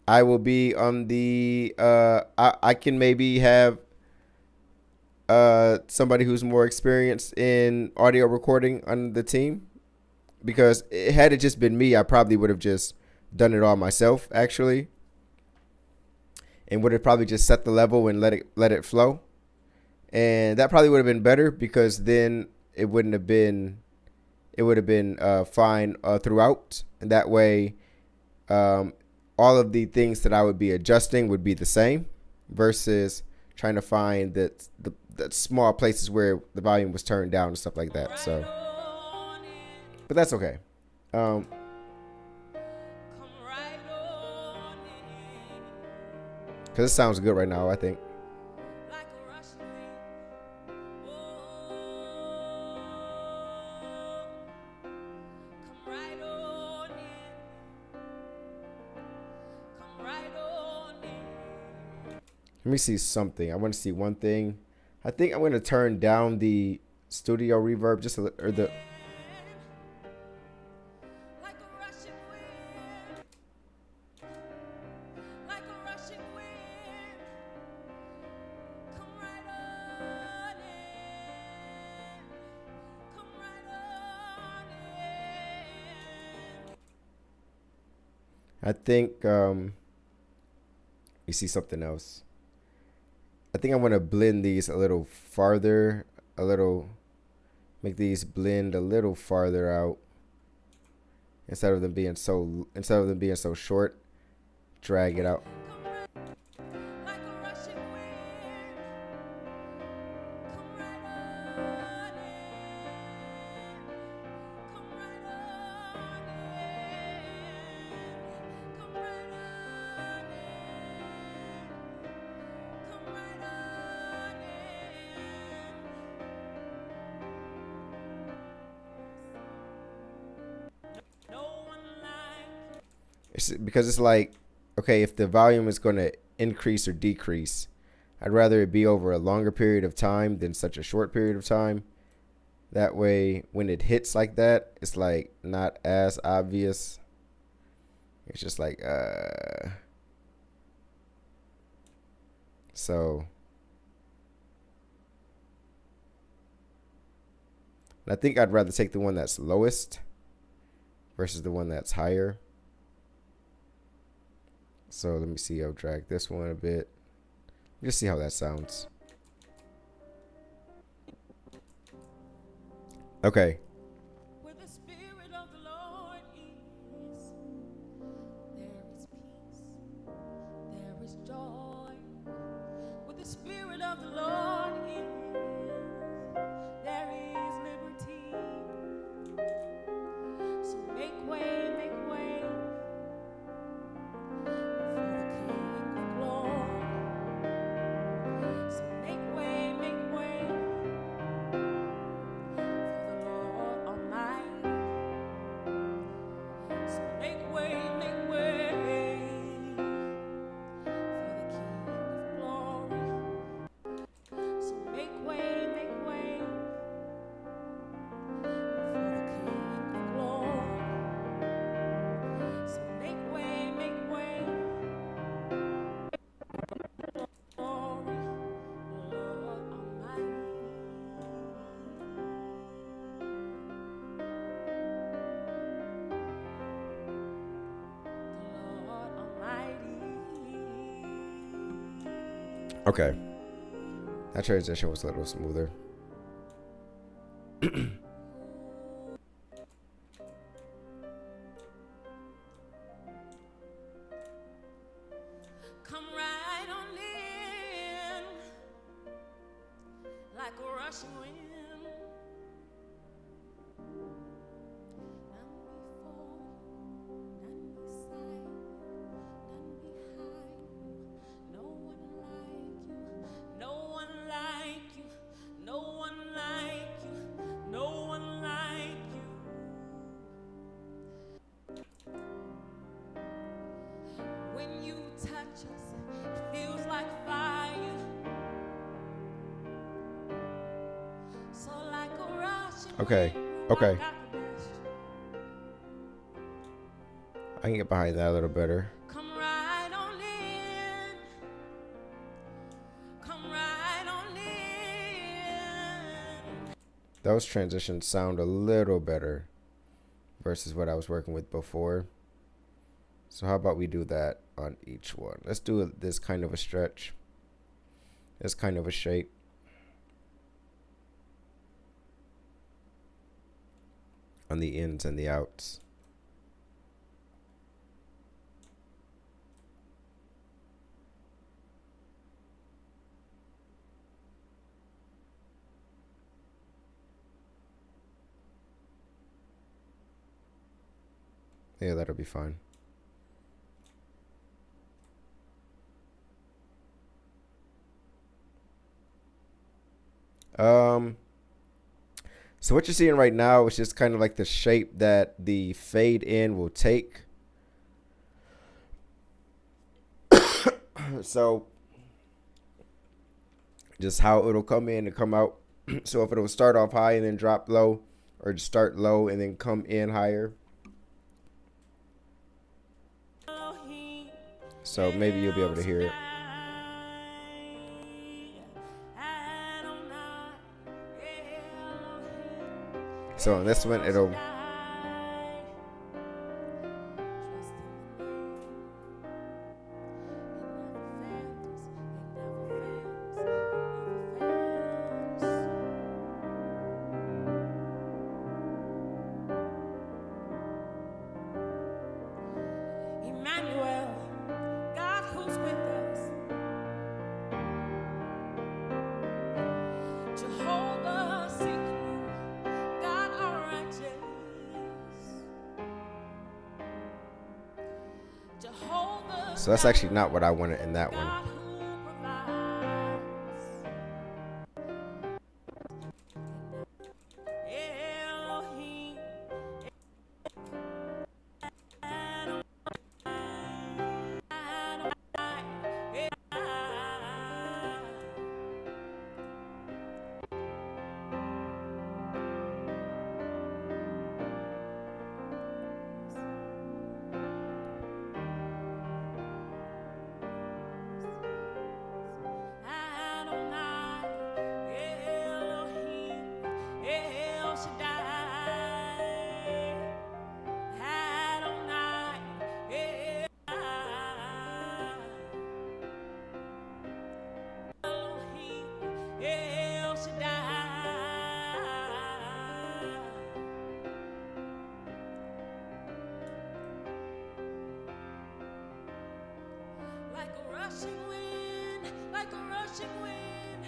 I will be on the I can maybe have somebody who's more experienced in audio recording on the team, because had it just been me, I probably would have just done it all myself actually, and would have probably just set the level and let it flow, and that probably would have been better because then it wouldn't have been it would have been fine throughout, and that way all of the things that I would be adjusting would be the same versus trying to find the small places where the volume was turned down and stuff like that. So, On in, but that's okay. come right on in. Because it sounds good right now, I think. Like a rushing wind. Oh, come right on in. Come right on in. Let me see something. I want to see one thing. I think I'm going to turn down the studio reverb just a little, or the Like a rushing wind. Like a rushing wind. Come right on in. Come right on in. I think you see something else. I think I want to blend these a little farther, make these blend a little farther out instead of them being so short. Drag it out. Like a rushing wind. Come right on in. Come right on in. Come right on in. Come right on in. No one like Because it's like, okay, if the volume is going to increase or decrease, I'd rather it be over a longer period of time than such a short period of time. That way, when it hits like that, it's like not as obvious. It's just like, so. And I think I'd rather take the one that's lowest versus the one that's higher. So let me see. I'll drag this one a bit. Just see how that sounds. Okay. where the Spirit of the Lord is, there is peace. of the Lord there is liberty. So make way for the King of glory. So make way for the Lord Almighty. So make way for the King of glory. So make way for the King of glory. So make way glory, Lord Almighty. Lord Almighty. Okay. That transition was a little smoother. Come right on in, like a rushing wind. None before, none beside, none behind. No one like you, no one like you, no one like you, no one like you. When you touch us, it feels like fire. So like a rushing Okay, wind, okay. I got the best. I can get behind that a little better. Come right on in. Come right on in. Those transitions sound a little better versus what I was working with before. So how about we do that on each one? Let's do this kind of a stretch. This kind of a shape. On the ins and the outs. Yeah, that'll be fine. So what you're seeing right now is just kind of like the shape that the fade in will take. So just how it'll come in and come out. So if it'll start off high and then drop low, or just start low and then come in higher. So maybe you'll be able to hear it. So on this one, it'll Emmanuel, God who's with us. Jehovah Sikkenu, God our righteous. Jehovah. So that's actually not what I wanted in that one. God who provides. Elohim. Like a rushing wind, like a rushing wind,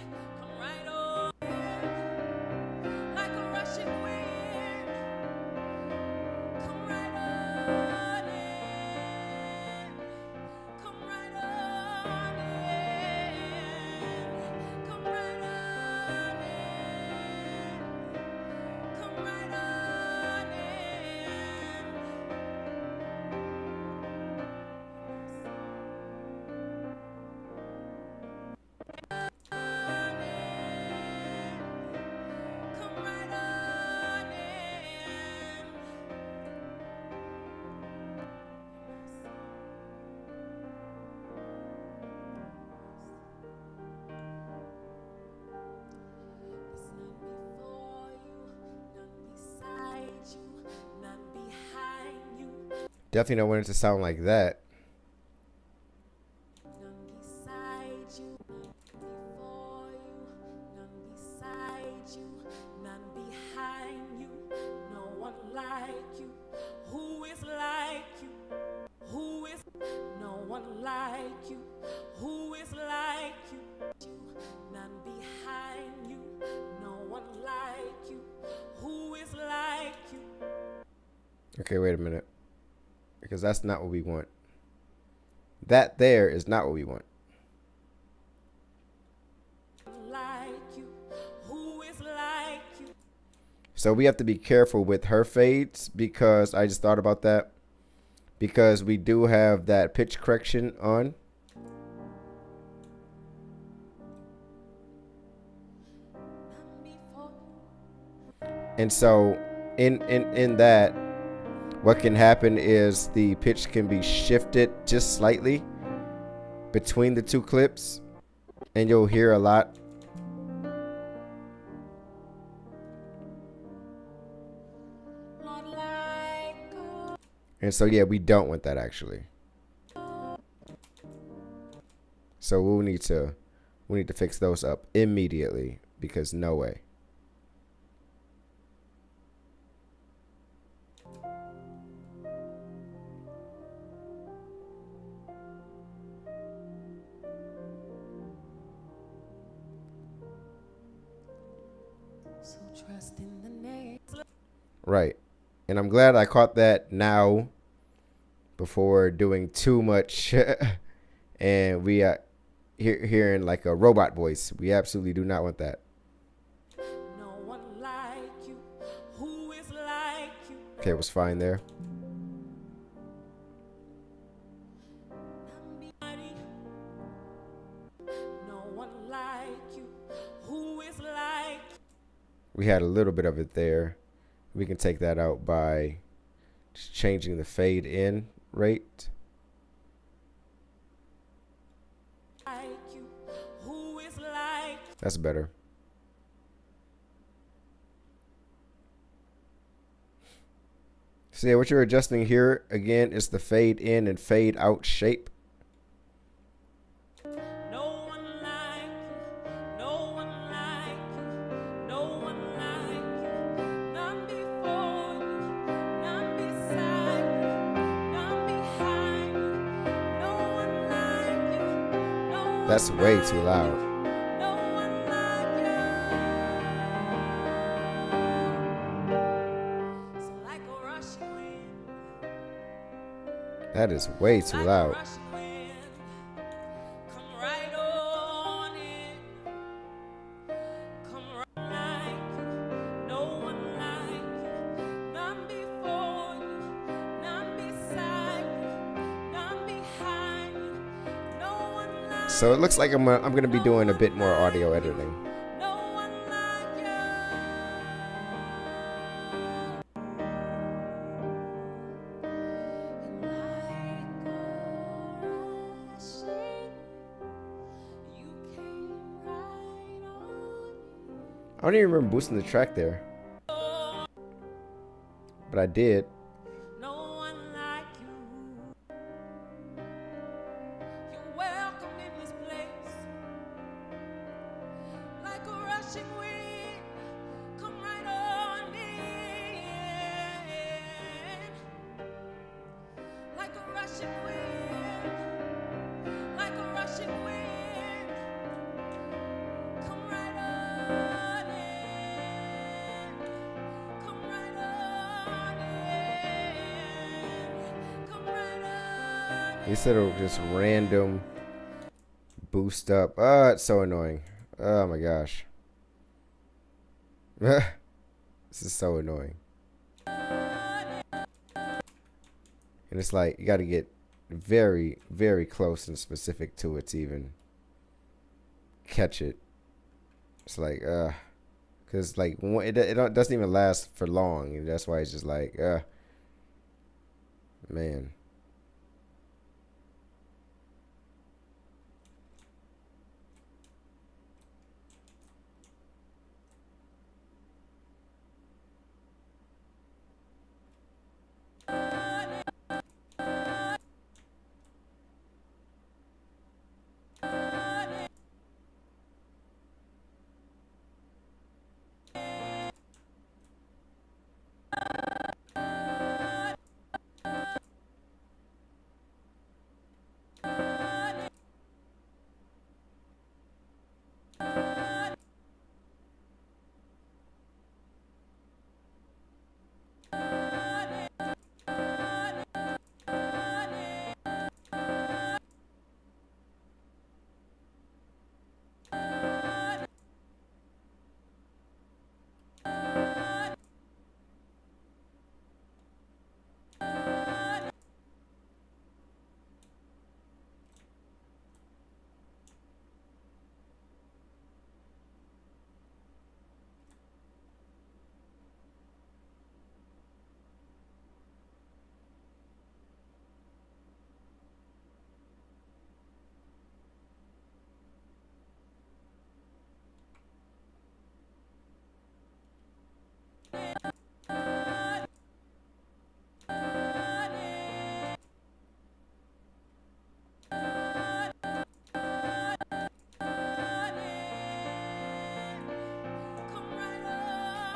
Definitely don't want it to sound like that. None beside you, none before you, none beside you, none behind you, no one like you. Who is like you? Who is no one like you? Who is like you? None behind you, no one like you. Who is like you? Okay, wait a minute. Because that's not what we want. That there is not what we want. Like you. Who is like you? So we have to be careful with her fades, because I just thought about that. Because we do have that pitch correction on. And so in that, what can happen is the pitch can be shifted just slightly between the two clips, and you'll hear a lot. And so yeah, we don't want that actually. So we need to fix those up immediately, because no way. So trust in the name. Right. And I'm glad I caught that now before doing too much. And we are hearing like a robot voice. We absolutely do not want that. No one like you. Who is like you? Okay, it was fine there. No one like you. Who is like you? We had a little bit of it there. We can take that out by just changing the fade in rate. Like you. Who is like you? That's better. So yeah, what you're adjusting here again is the fade in and fade out shape. No one like you. No one like you. No one like you. None before you. None beside you. None behind you. No one like you. No one That's way too loud. No one like you. So like a rushing wind. That is way too Like a loud. rushing wind. Come right on in. Come right like you. No one like you. None before you. None beside you. None behind you. No one like So it looks like I'm gonna be doing a bit more audio editing. No one like you. And like a rushing, you came right on. I don't even remember boosting the track there, but I did. No one like you. You're welcome in this place. Like a rushing wind, come right on in. Like a rushing wind, like a rushing wind, come right on in. Come right on in. Come right on in. Instead of just random boost up. It's so annoying. Oh my gosh. This is so annoying. And it's like you got to get very, very close and specific to it to even catch it. It's like, because like it doesn't even last for long, and that's why it's just like, man.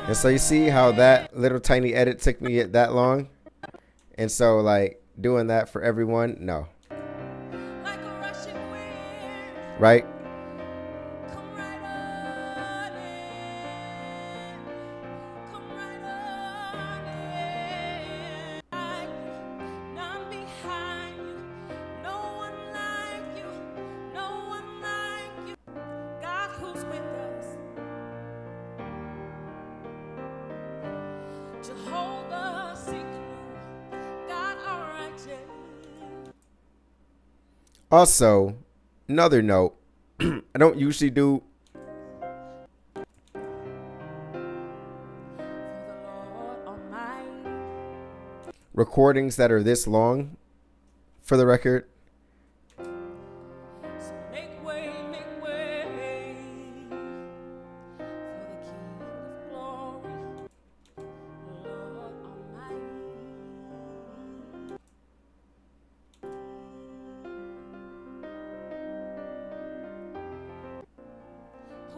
And so you see how that little tiny edit took me that long? And so like doing that for everyone, no. Right? Also, another note, I don't usually do recordings that are this long, for the record.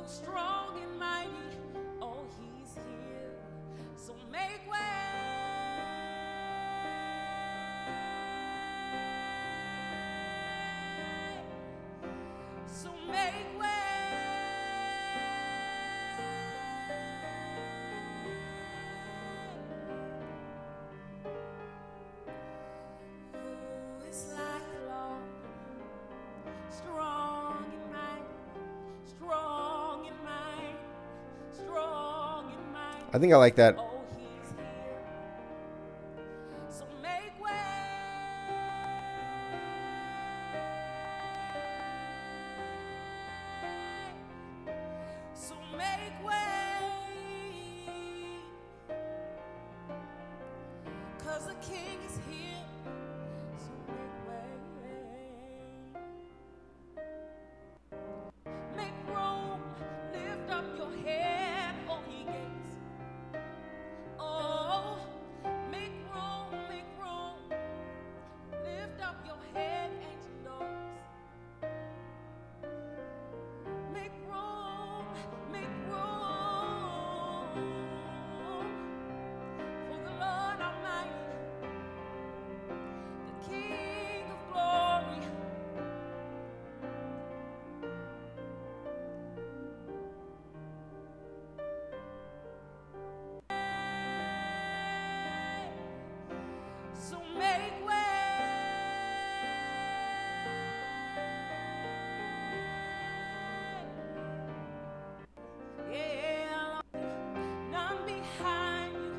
Strong and mighty, oh, he's here. So make way. So make way. Who is like the Lord? Strong and mighty, strong and mighty, strong and mighty. I think I like that. Oh, he's here. So make way. So make way. 'Cause the King is here. So make way. Make room. Lift up your head, oh ye gates. Oh, make room, make room. Lift up your head, ancient doors. Make room for the Lord Almighty, the King of glory. So make way. Yeah, none behind you,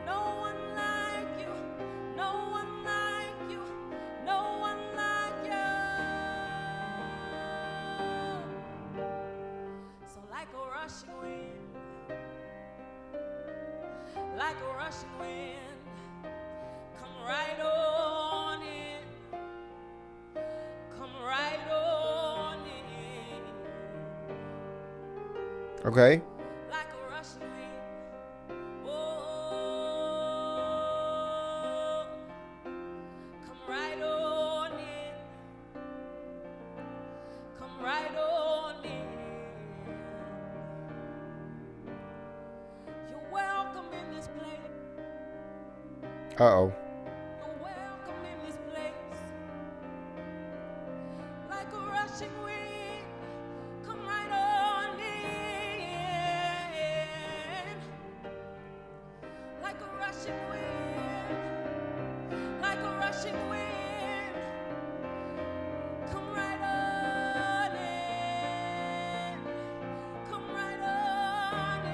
no one like you, no one like you, no one like you. So like a rushing wind, like a rushing wind, come right on in, come right on in. Okay. Like a rushing wind, oh, come right on in, come right on in. You're welcome in this place. Uh-oh. You're welcome in this place. Like a rushing wind, come right on in. Like a rushing wind, like a rushing wind, come right on in. Come right on in.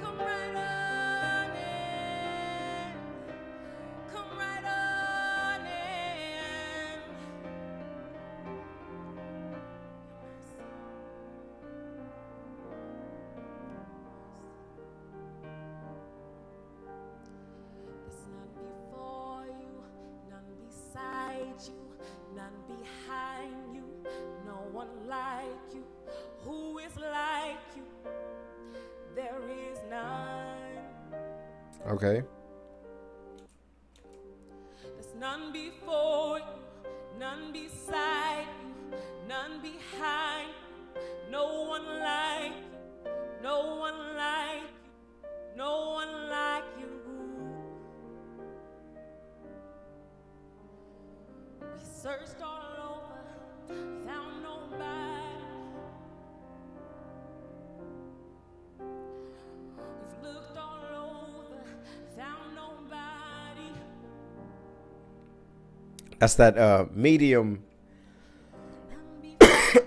Come right on in. Come right on in. There's none before you, none beside you, none behind you, no one like you. Who is like you? There is Okay. There's none before you, none beside you, none behind you, no one like you, no one like you, no one like you. We searched all over, found nobody. We've looked all over, found nobody. That's that medium. None before,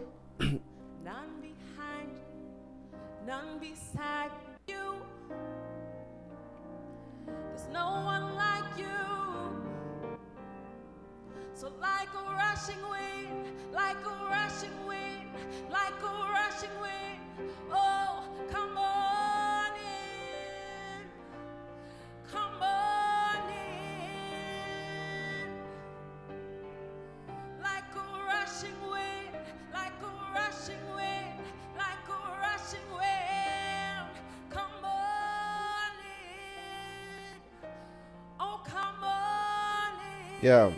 none behind you, none beside you. There's no one like you. So like a rushing wind, like a rushing wind, like a rushing wind, oh, come on in, come on in. Like a rushing wind, like a rushing wind, like a rushing wind, come on in, oh, come on in. Yeah.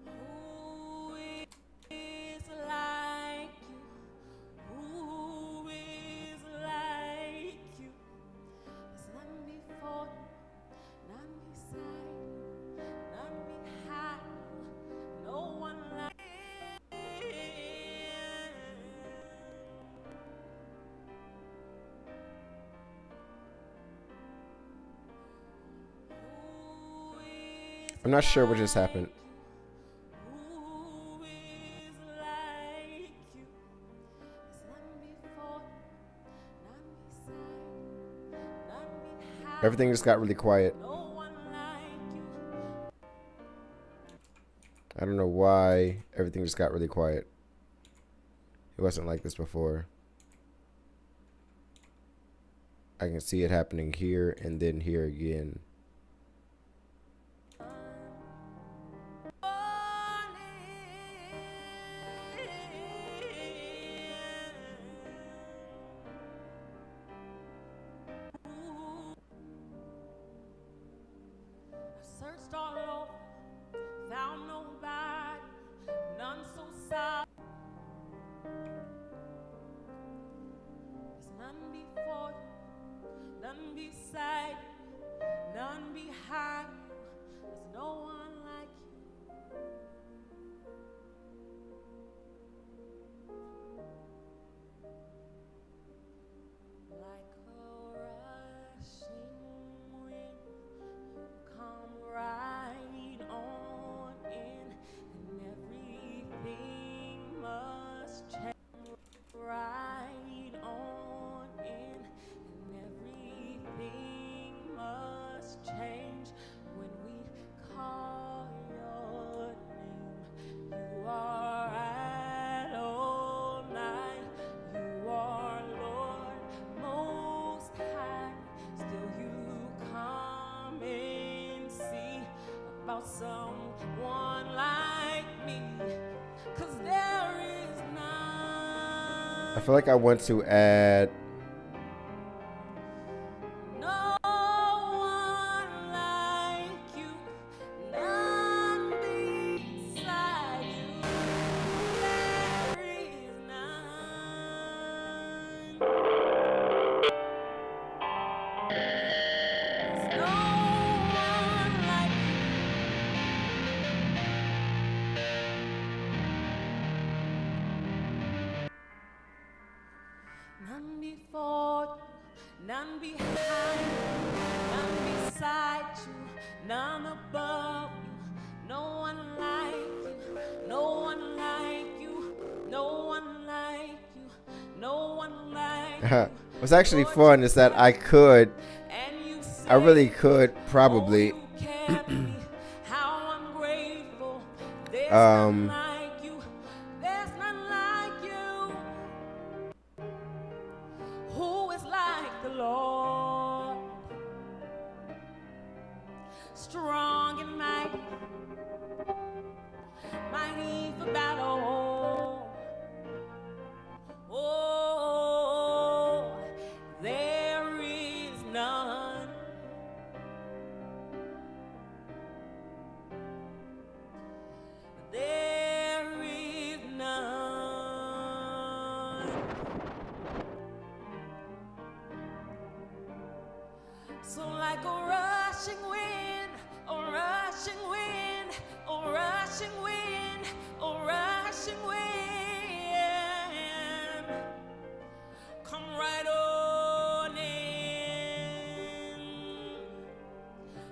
Who is like you? Who is like you? There's none before you, none beside you, none behind you, no one like you. Who is I'm not sure what just happened. Who is like you? There's none before you, none beside you, none behind Everything just got really quiet. you, no one like you. I don't know why everything just got really quiet. It wasn't like this before. I can see it happening here and then here again. Searched all over, found nobody, none so solid. There's none before you, none beside you, none behind you. There's no one like you. Like a rushing wind, you come right on in, and everything must change. Right on in, and everything must change when we call your name. You are Adonai, you are Lord Most High. Still you come and see about someone like me, 'cause there is none. I feel like I want to add. No one like you, none beside you. There is none. There's no one like you. None before you, none behind you, none beside you, none above you, no one like you, no one like you, no one like you, no one like you. What's actually fun is that I really could probably how I'm grateful. There's none like you. There's none like you. Who is like the Lord? Strong and mighty, like a rushing wind, a rushing wind, a rushing wind, a rushing wind. Come right on in.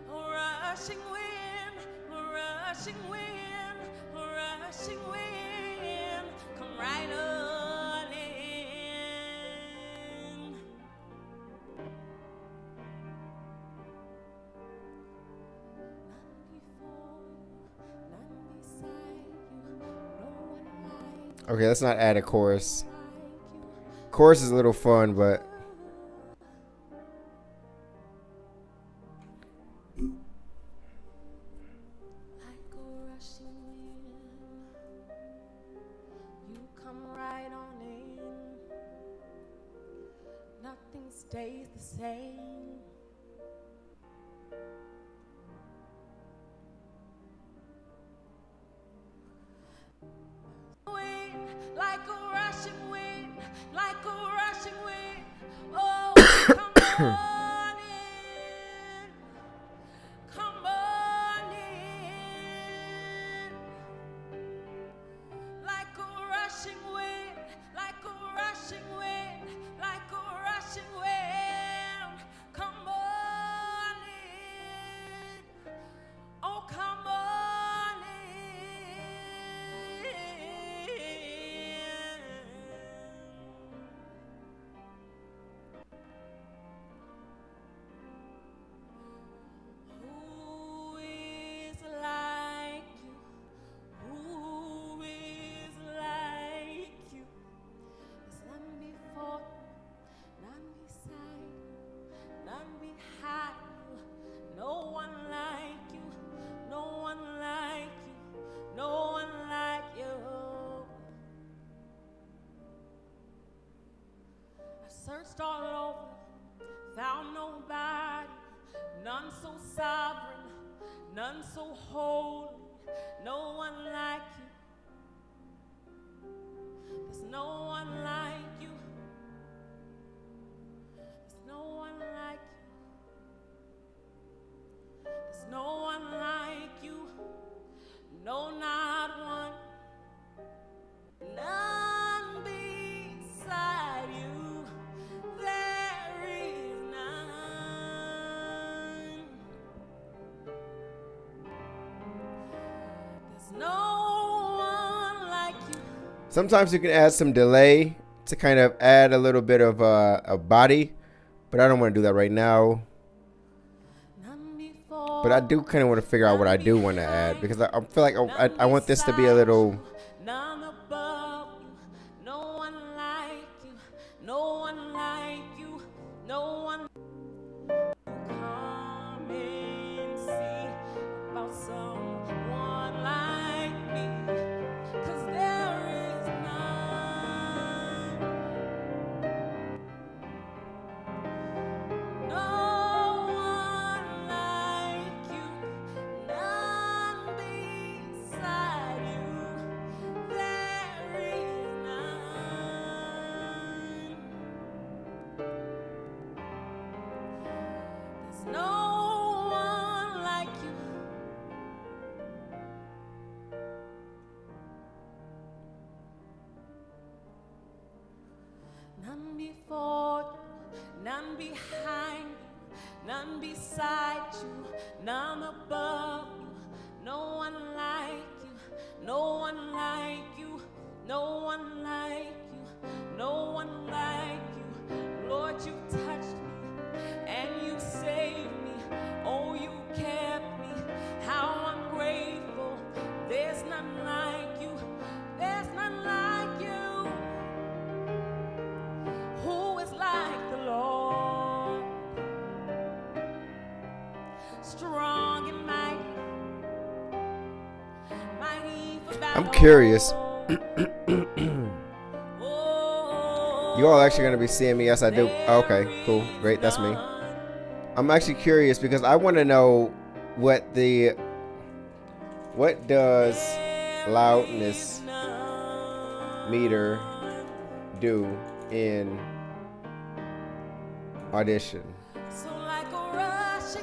A rushing wind, a rushing wind, a rushing wind. Come right on in. None before you, none beside you, no one like Okay, let's not add a chorus. you. Chorus is a little fun, but Like a rushing wind, you come right on in. Nothing stays the same. Wind, like a rushing wind, like a rushing wind. Oh, come on in. Come on in. Like a rushing wind, like a rushing wind, like a rushing wind. Come on in. Oh, come on in. Who is like you? Who is like you? There's none before you, none beside you, none behind you. No one like you, no one like you, no one like you. I searched all over, found nobody, none so sovereign, none so holy, no one like you. There's no one like you. There's no one like you. There's no one like you. No, not one. None beside you. There is none. There's no one like you. sometimes you can add some delay to kind of add a little bit of a body, but I don't want to do that right now. None before. But I do kind of want to figure out what I do want to add, because I feel like I want this to be a little. None above you, no one like you, no one like you, no one. Come and see about someone like me, 'cause there is none. No one like you, none beside you. There is none. There's no one like you. None before you, none behind you, none beside you, none above you, no one like you, no one like you, no one like you, no one like you. Lord, you touched me and you saved me. Oh, you kept me. How I'm grateful. There's none like you. There's none like you. Who is like the Lord? Strong and mighty, mighty for battle. I'm curious. Oh, You all actually gonna be seeing me? Yes, I do. Okay, cool, great. That's me. I'm actually curious because I want to know what does loudness meter do in Audition. So like a rushing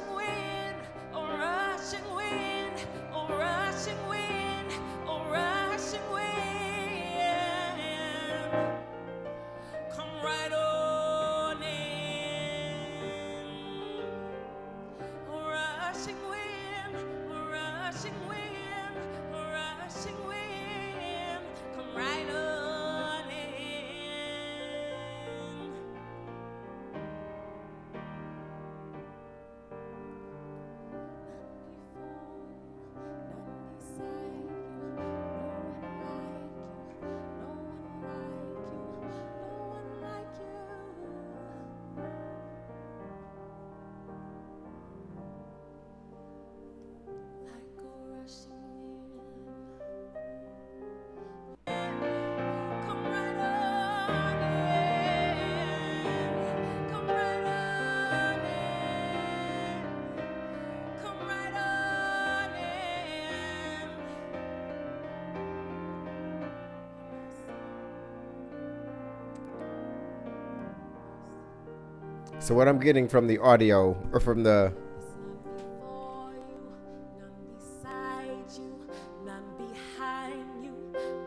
So what I'm getting from the audio, or from the, There's none before you, none beside you, none behind you,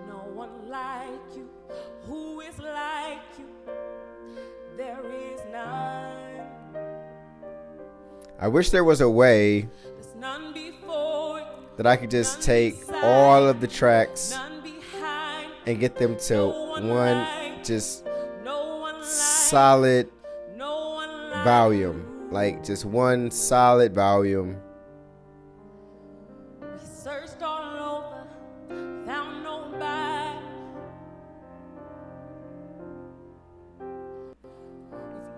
no one like you. Who is like you? There is none. I wish there was a way There's none before you, that I could just none take beside all of you, the tracks none behind, and get them to no one one like, just no one like, solid no one like volume. you. Like just one solid volume. We searched all over, found nobody.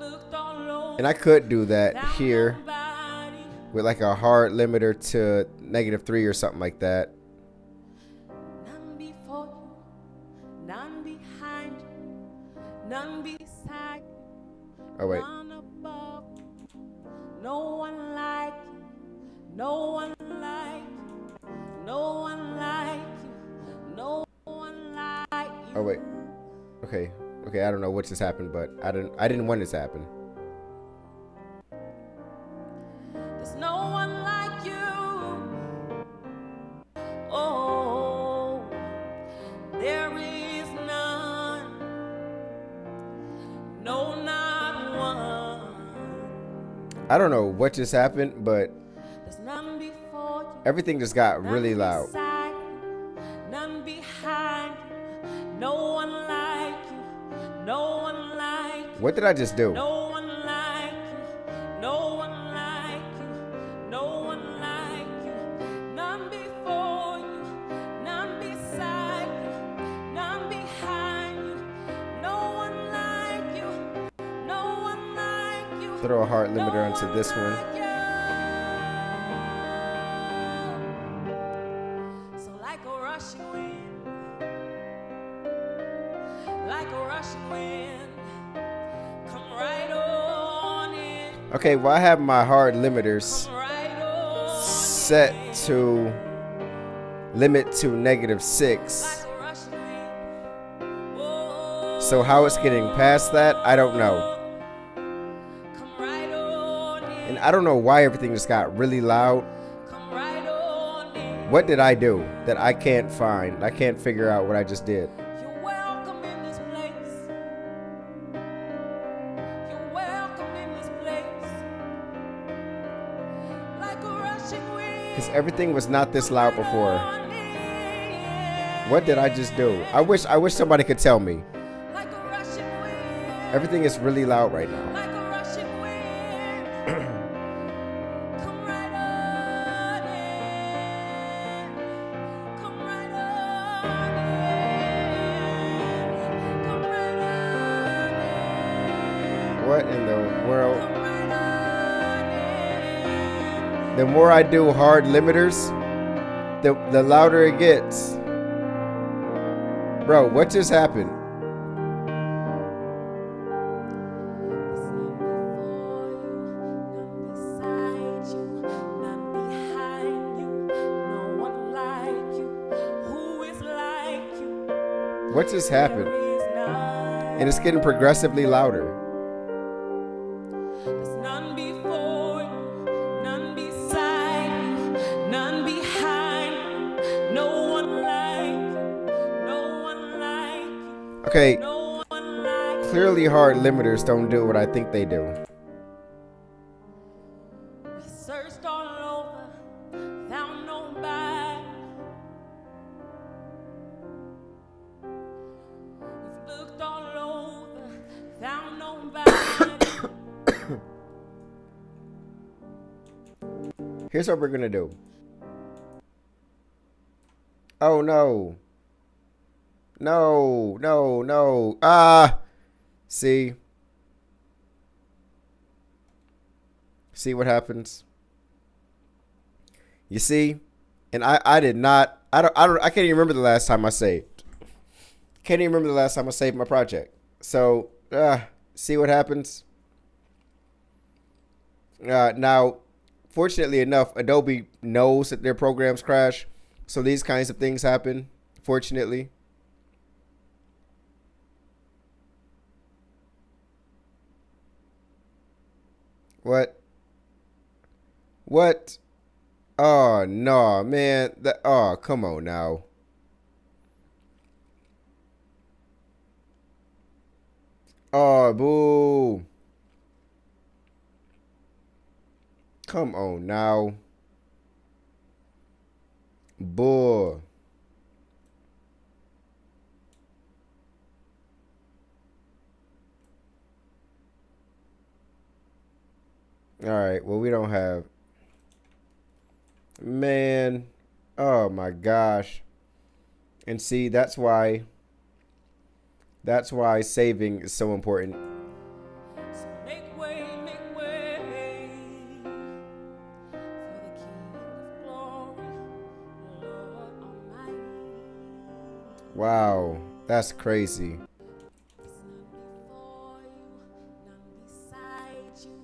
We've looked all over, And I could do that found here nobody. with like a hard limiter to -3 or something like that. None before you, none behind you, none beside you, Oh wait. none above you. No one like you, no one like you, no one like you, no one like you. Oh wait. Okay. Okay, I don't know what just happened, but I didn't want this to happen. There's no one like you. Oh, there is none. No, not one. I don't know what just happened, but There's none before you, everything just got none really loud. beside you, none behind you. No one like you, no one like you. What did I just do? No one like you, no one like you, no one like you. None before you, none beside you, none behind you. No one like you, no one like you. Throw a heart No limiter onto this one. like you. So like a rushing wind, like a rushing wind, come right on in, Okay, well I have my hard limiters come right on set in. to limit to -6. Like a rushing wind. Oh, So how it's getting past that, I don't know. come right on in, And I don't know why everything just got really loud. come right on in. What did I do that I can't find? I can't figure out what I just did. You're welcome in this place. You're welcome in this place. Like a rushing wind. Because everything was not this loud before. on in. What did I just do? I wish somebody could tell me. Like a rushing wind. Everything is really loud right now. Like a rushing wind. Come right on in. Come right on in. Come right on in. What in the world? Come right on in. The more I do hard limiters, the louder it gets. Bro, what just happened? There's none before you, none beside you, none behind you, no one like you. Who is like you? What just happened? There is none. And it's getting progressively louder. There's none before you, none beside you, none behind you, no one like you, no one like you, Okay, no one like you. clearly hard limiters don't do what I think they do. We searched all over, found nobody. We've looked all over, found nobody. Here's what we're gonna do. Oh no. No, no, no. Ah. See? See what happens? You see? And I did not I can't even remember the last time I saved. Can't even remember the last time I saved my project. So, see what happens? Now, fortunately enough, Adobe knows that their programs crash. So these kinds of things happen, fortunately. What? What? Oh no, man. Oh, come on now. Oh, boo. Come on now. Boo. All right. Well, we don't have. Man. Oh my gosh. And see, that's why saving is so important. So make way for the King of Glory, Lord Almighty. Wow. That's crazy. There's none before you, none beside you,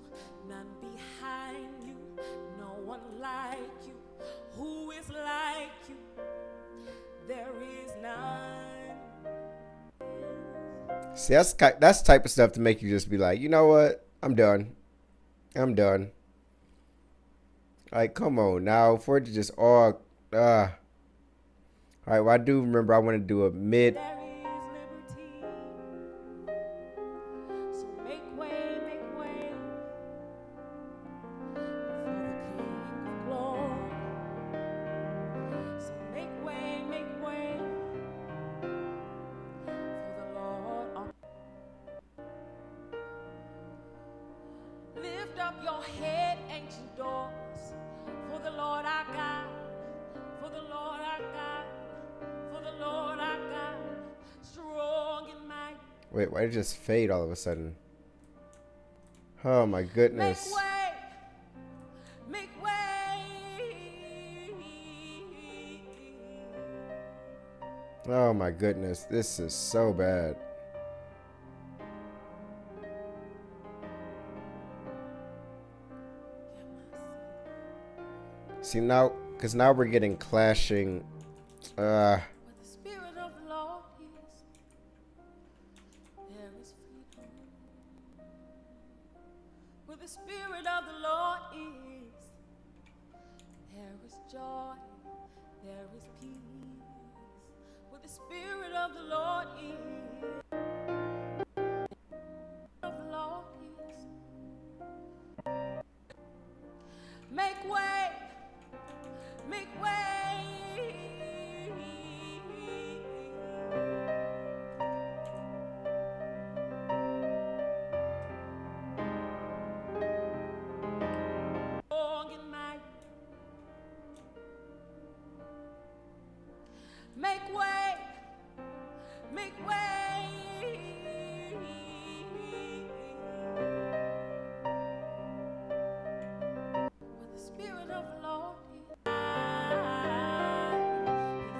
none behind you, no one like you. Who is like you? There is none. See, that's type of stuff to make you just be like, you know what? I'm done. I'm done. Like, come on now. For it to just all. All right. Well, I do remember I want to do a mid. There is liberty. So make way for the King of Glory. So make way for the Lord. Lift up your head, ancient doors, for the Lord our God, for the Lord our God, for the Lord our God, strong and mighty. Wait, why did it just fade all of a sudden? Oh my goodness. Make way. Oh my goodness. This is so bad. See now, because now we're getting clashing. Where the Spirit of the Lord is, there is freedom. Where the Spirit of the Lord is, there is joy, there is peace. Where the Spirit of the Lord is, of the Lord is. Make way, make way. Strong and mighty. Make way, make way. Where the Spirit of the Lord is. He's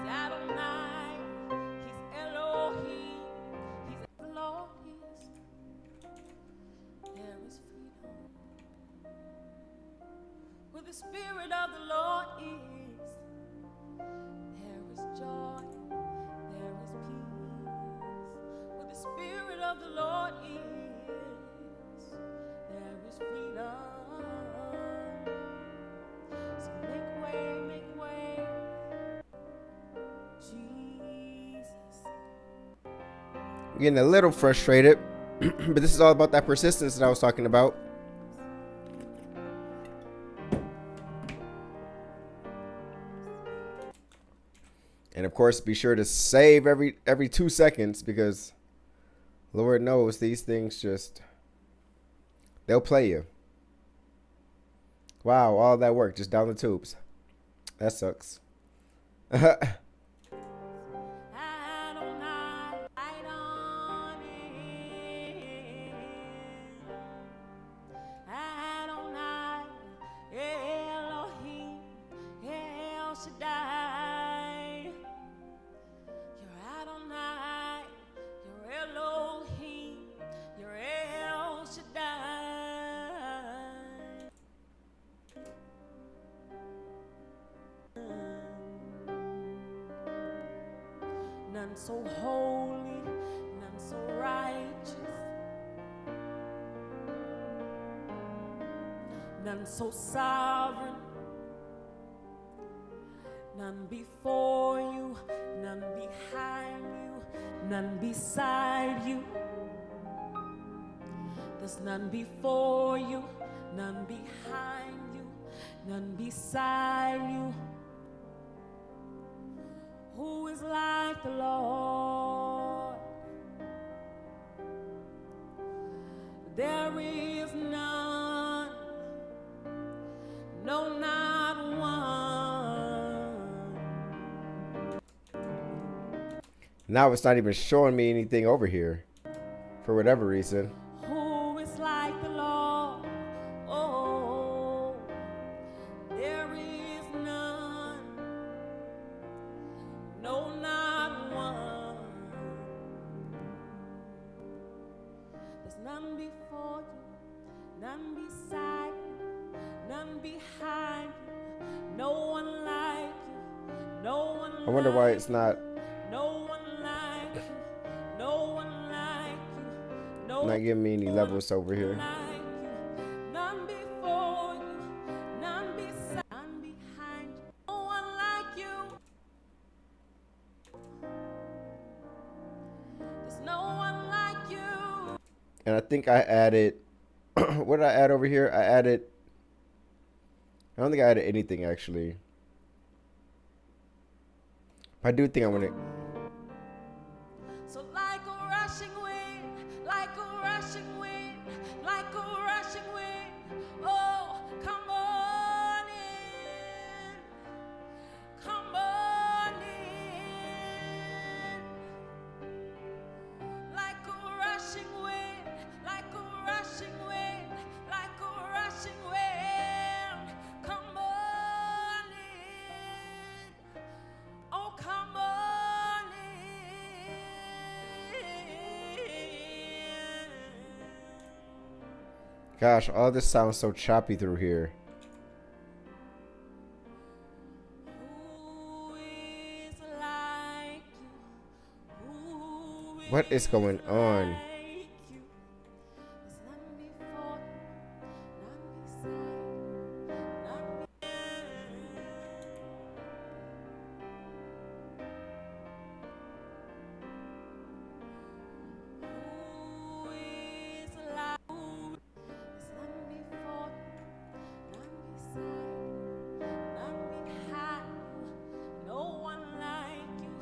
Adonai, He's Elohim, He's the Lord is. There is freedom. Where the Spirit of the Lord is, there is joy, there is peace. Where the Spirit of the Lord is, there is freedom. So make way, Jesus. I'm getting a little frustrated, but this is all about that persistence that I was talking about. And of course, be sure to save every 2 seconds, because Lord knows these things just, they'll play you. Wow, all that work just down the tubes. That sucks. Adonai, light on in. Adonai, Elohim, El Shaddai. You're Adonai, you're Elohim, you're El Shaddai. None so holy, none so righteous. none so sovereign, none before you, none behind you, none beside you. There's none before you, none behind you, none beside you. Who is like the Lord? There is none, no, not one. Now it's not even showing me anything over here for whatever reason. Who is like the Lord? Oh, there is none, no, not one. There's none before you, none beside you, none behind you, no one like you, no one like you. I wonder why it's not No one like you, no one like you, no not giving me any levels over here. like you, none before you, none beside, none behind you, no one like you. There's no one like you. And I think I added what did I add over here? I don't think I added anything actually. I do think I want to. So like a rushing wind, like a rushing wind, like a rushing wind, oh, come on in, come on in. Like a rushing wind, like a rushing wind, like a rushing wind, come on in, oh, come on in. Gosh, all this sounds so choppy through here. Who is like you? Who What is going on? like you? There's none before you, none beside you, none Who is like you? There's none before you, none beside you, none behind you, no one like you,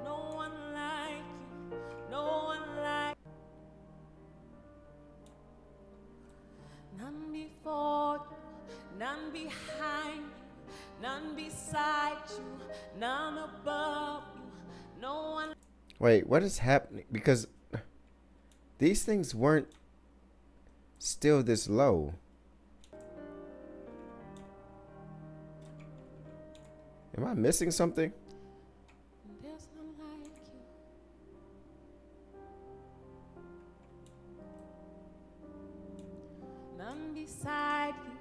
no one like you, no one like none before you, none behind you, none beside you, none above you, no one. Wait, what is happening? Because these things weren't still this low. Am I missing something? There's none like you. None beside you,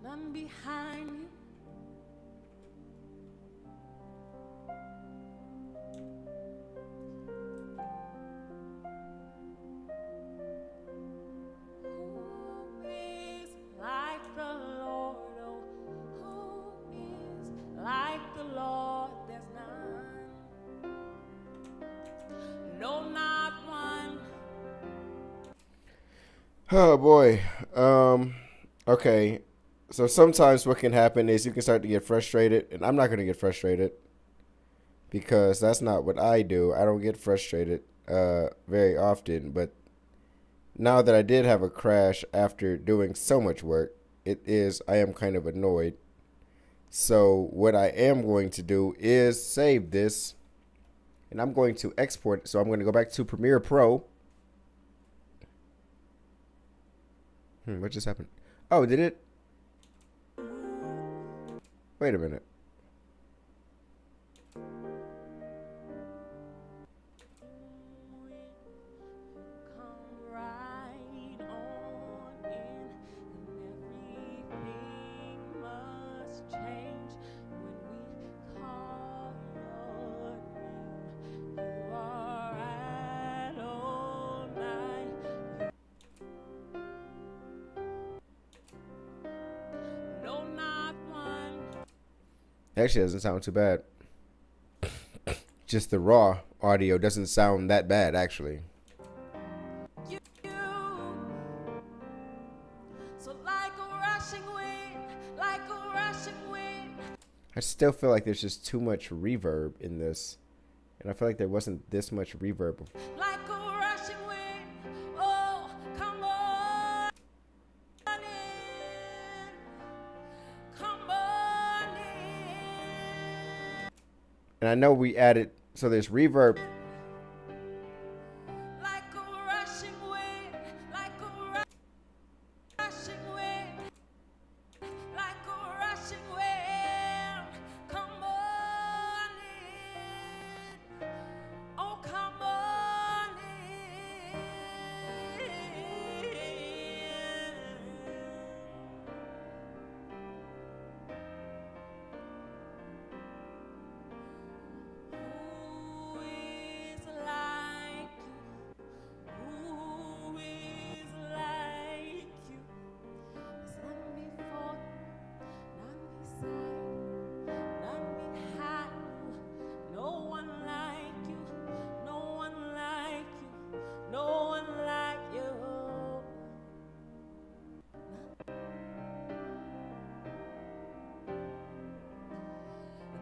none behind you. Who is like the Lord? Oh, who is like the Lord? There's none. No, not one. Oh boy. Okay. So sometimes what can happen is you can start to get frustrated, and I'm not going to get frustrated because that's not what I do. I don't get frustrated very often, but now that I did have a crash after doing so much work, I am kind of annoyed. So what I am going to do is save this, and I'm going to export it. So I'm going to go back to Premiere Pro. What just happened? Oh, did it? Wait a minute. Come right on in, and everything must change when we call your name. You are Adonai. Actually, it doesn't sound too bad. Just the raw audio doesn't sound that bad, actually. You. So like a rushing wind, like a rushing wind. I still feel like there's just too much reverb in this. And I feel like there wasn't this much reverb. Like a rushing wind. Oh, come on in. Come on in. And I know we added, so there's reverb. Like a rushing wind, like a rushing wind, like a rushing wind. Come on in. Oh, come on in. Who is like you? Who is like you? There's none before you, none beside you, none behind you. No one like you, no one like you, no one like you.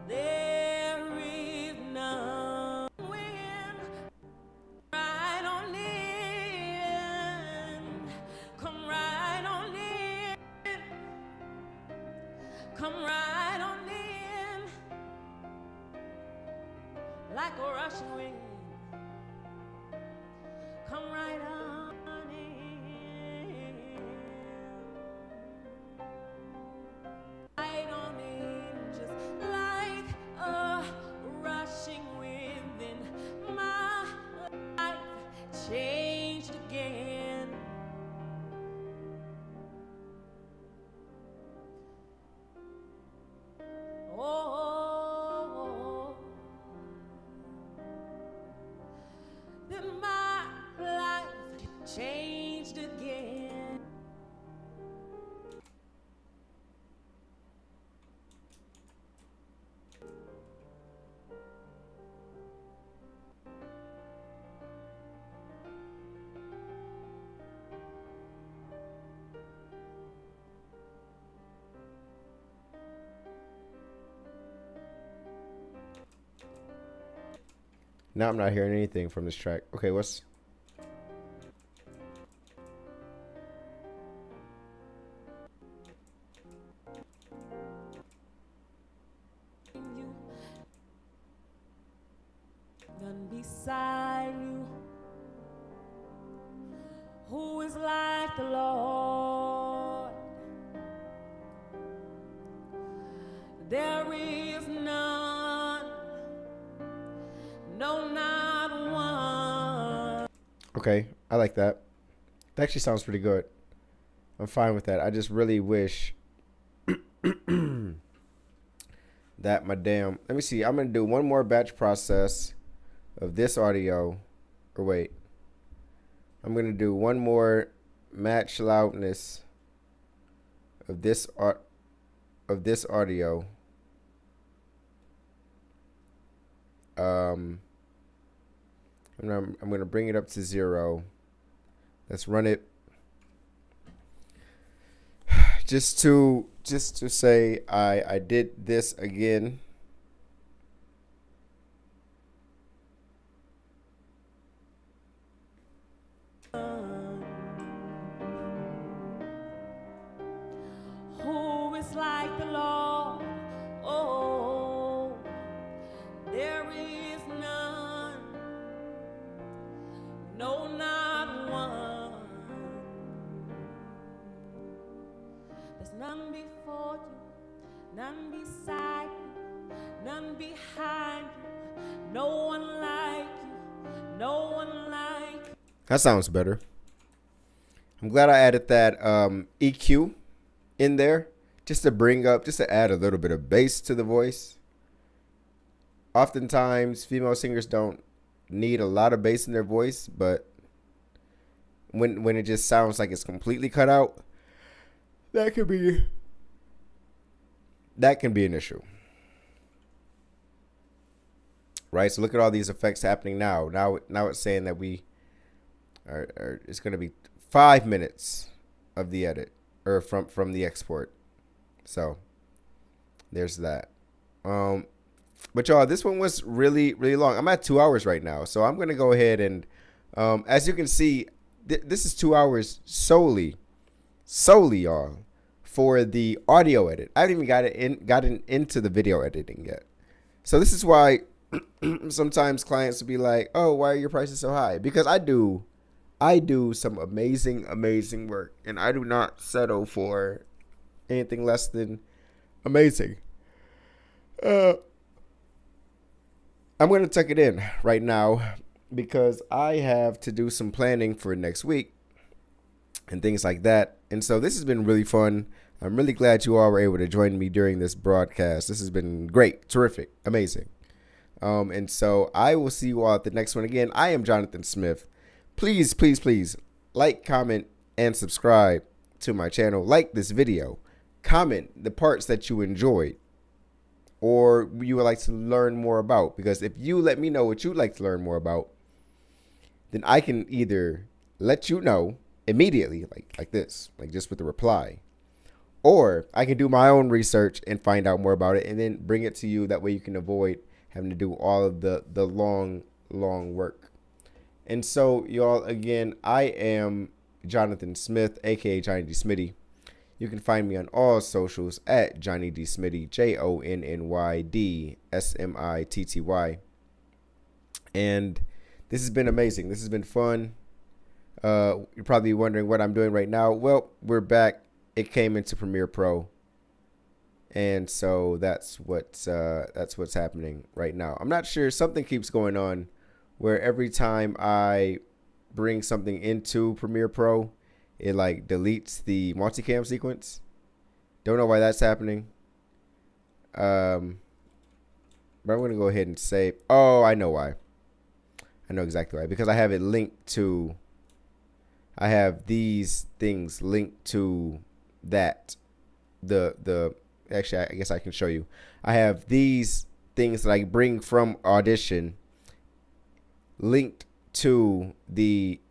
There is none. When right on in, come right on in, come right on in, like a rushing wind. Come right on in, right on in, just like a rushing wind. Then my life changed again. Oh, then my life changed again. Now I'm not hearing anything from this track. Okay, what's... You, none beside you. Who is like the Lord? There is none, no, not one. Okay, I like that. That actually sounds pretty good. I'm fine with that. I just really wish that my damn... Let me see. I'm going to do one more batch process of this audio. Or wait. I'm going to do one more match loudness of this audio. I'm gonna bring it up to 0. Let's run it. Just to say I did this again. Who is like the Lord? Oh, there is none, no, not one. There's none before you, none beside you, none behind you, no one like you, no one like you. That sounds better. I'm glad I added that EQ in there just to add a little bit of bass to the voice. Oftentimes, female singers don't need a lot of bass in their voice, but when it just sounds like it's completely cut out, that can be an issue. right? So look at all these effects happening now. Now it's saying that we it's going to be 5 minutes of the edit or from the export. So there's that. But y'all, this one was really, really long. I'm at 2 hours right now. So I'm going to go ahead and, as you can see, this is 2 hours solely, y'all, for the audio edit. I haven't even gotten into the video editing yet. So this is why sometimes clients will be like, oh, why are your prices so high? Because I do some amazing work, and I do not settle for anything less than amazing. I'm going to tuck it in right now because I have to do some planning for next week and things like that. And so this has been really fun. I'm really glad you all were able to join me during this broadcast. This has been great, terrific, amazing. And so I will see you all at the next one. Again, I am Jonathan Smith. Please, please, please like, comment, and subscribe to my channel. Like this video. Comment the parts that you enjoyed or you would like to learn more about. Because if you let me know what you'd like to learn more about, then I can either let you know immediately, like this, like just with a reply, or I can do my own research and find out more about it and then bring it to you. That way you can avoid having to do all of the long work. And so, y'all, again, I am Jonathan Smith, aka Johnny D. Smitty. You can find me on all socials at Johnny D. Smitty, JONNYD SMITTY. And this has been amazing. This has been fun. You're probably wondering what I'm doing right now. Well, we're back. It came into Premiere Pro. And so that's what's happening right now. I'm not sure. Something keeps going on where every time I bring something into Premiere Pro, it like deletes the multicam sequence. Don't know why that's happening. But I'm going to go ahead and save. Oh, I know why. I know exactly why. Because I have it linked to, I have these things linked to that. Actually, I guess I can show you. I have these things that I bring from Audition linked to the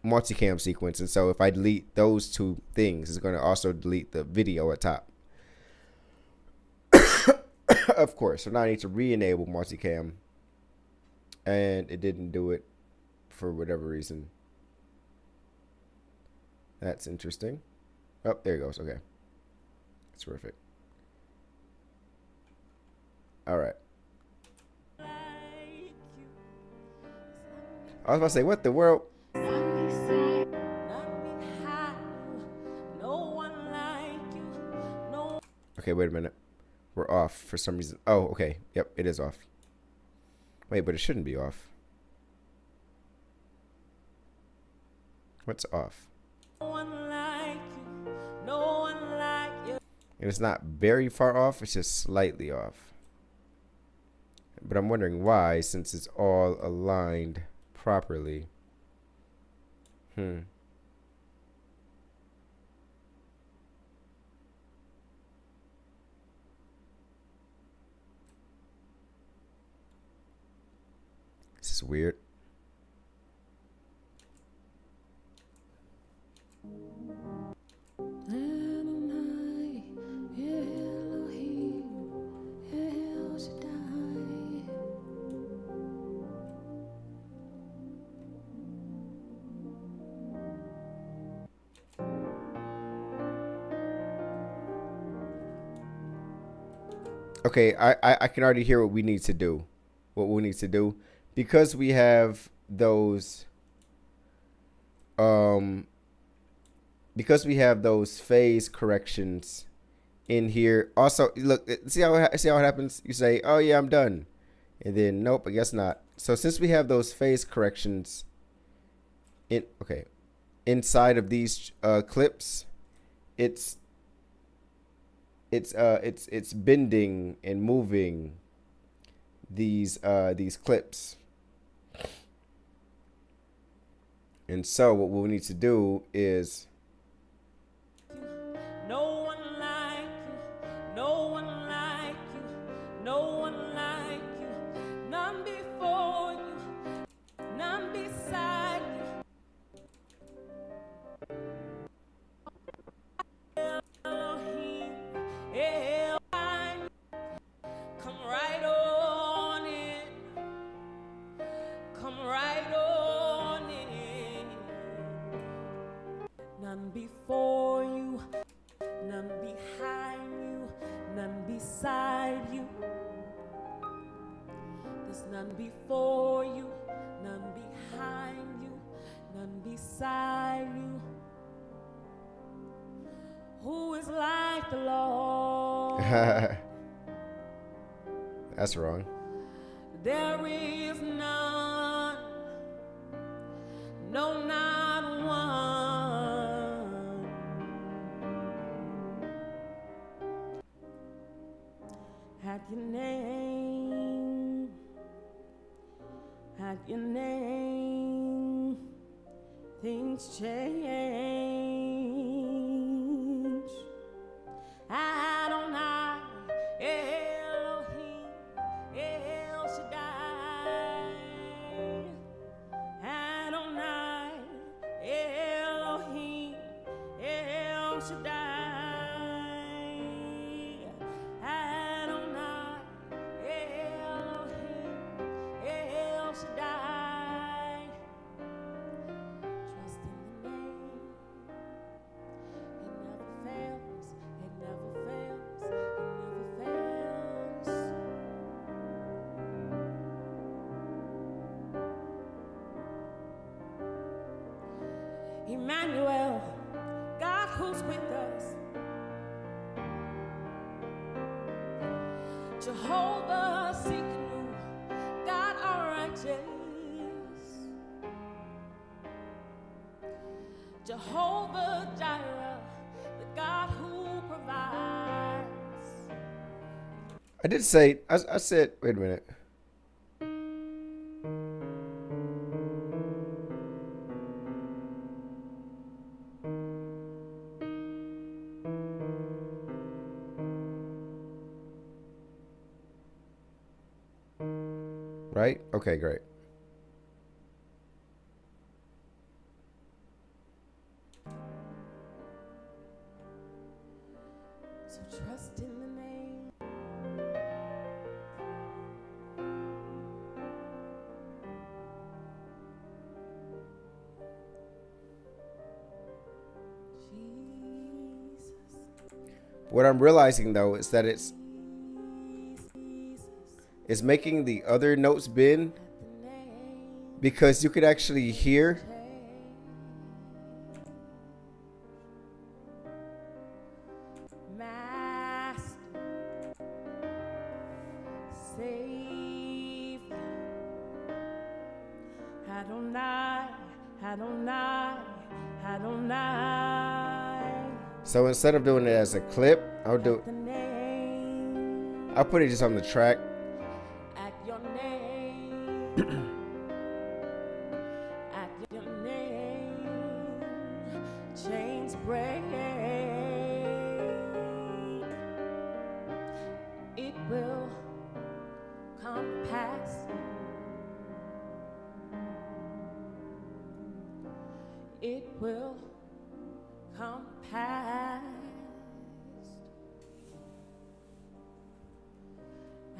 multicam sequence. And so if I delete those two things, it's going to also delete the video at top. Of course. So now I need to re-enable multicam. And it didn't do it for whatever reason. That's interesting. Oh, there it goes. Okay. Terrific. All right. I was about to say, what the world? Okay, wait a minute. We're off for some reason. Oh, okay. Yep, it is off. Wait, but it shouldn't be off. What's off? And it's not very far off. It's just slightly off. But I'm wondering why, since it's all aligned properly. This is weird. Okay, I can already hear what we need to do. What we need to do. Because we have those phase corrections in here. Also, look, see how it happens? You say, "Oh yeah, I'm done." And then nope, I guess not. So since we have those phase corrections inside of these clips, it's bending and moving these clips. And so what we need to do is no one like you, no one like you, no one like you, none before. come right on in. None before you, none behind you, none beside you. There's none before you, none behind you, none beside you. Who is like the Lord? That's wrong. There is none, no, not one. At your name, things change. Adonai, Elohim, El Shaddai. Adonai, Elohim, El Shaddai. Adonai, Elohim, El Shaddai. Trust in the name. It never fails. It never fails. It never fails. Emmanuel, God who's with us. Jehovah Sikkenu, God our righteous. Jehovah Jireh, the God who provides. I did say, I said, wait a minute. Right? Okay, great. So trust in the name. Jesus. What I'm realizing though is that it's making the other notes bend because you could actually hear Master, Savior, Adonai, Adonai, Adonai. so instead of doing it as a clip, I'll The name, I'll put it just on the track. at your name, at your name, chains break. It will come to pass. It will come past.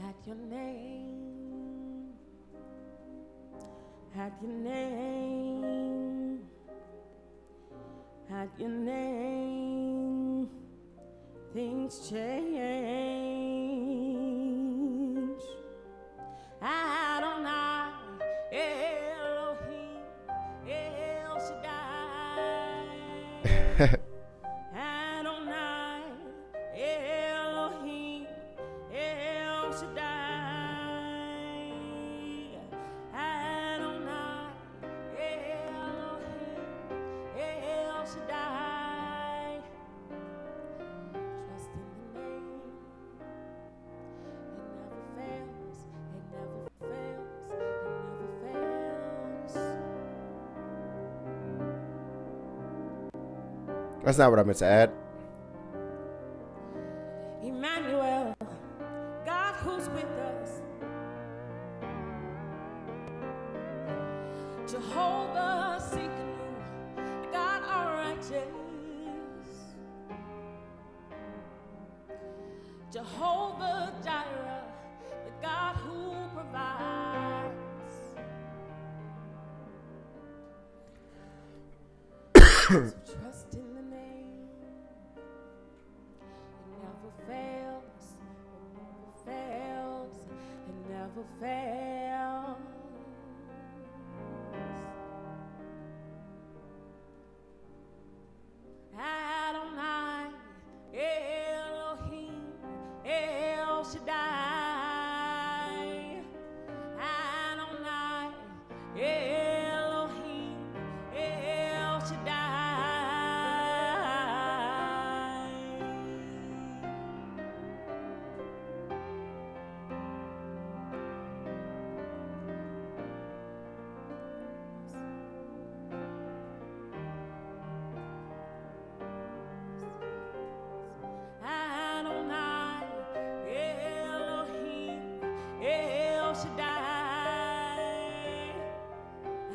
At your name, at your name, at your name, things change. Adonai, Elohim, El Shaddai. Adonai, Elohim, El Shaddai. Adonai, Elohim, El Shaddai. Trust in the name. It never fails. It never fails. It never fails. That's not what I meant to add. Emmanuel, God who's with us. Jehovah Sikkenu, God our righteous. Jehovah Jireh, the God who provides. So trust in the name. It never fails. It never fails. It never fails. Adonai, Elohim, El Shaddai. Adonai, Elohim, El Shaddai. Adonai, Elohim, El Shaddai.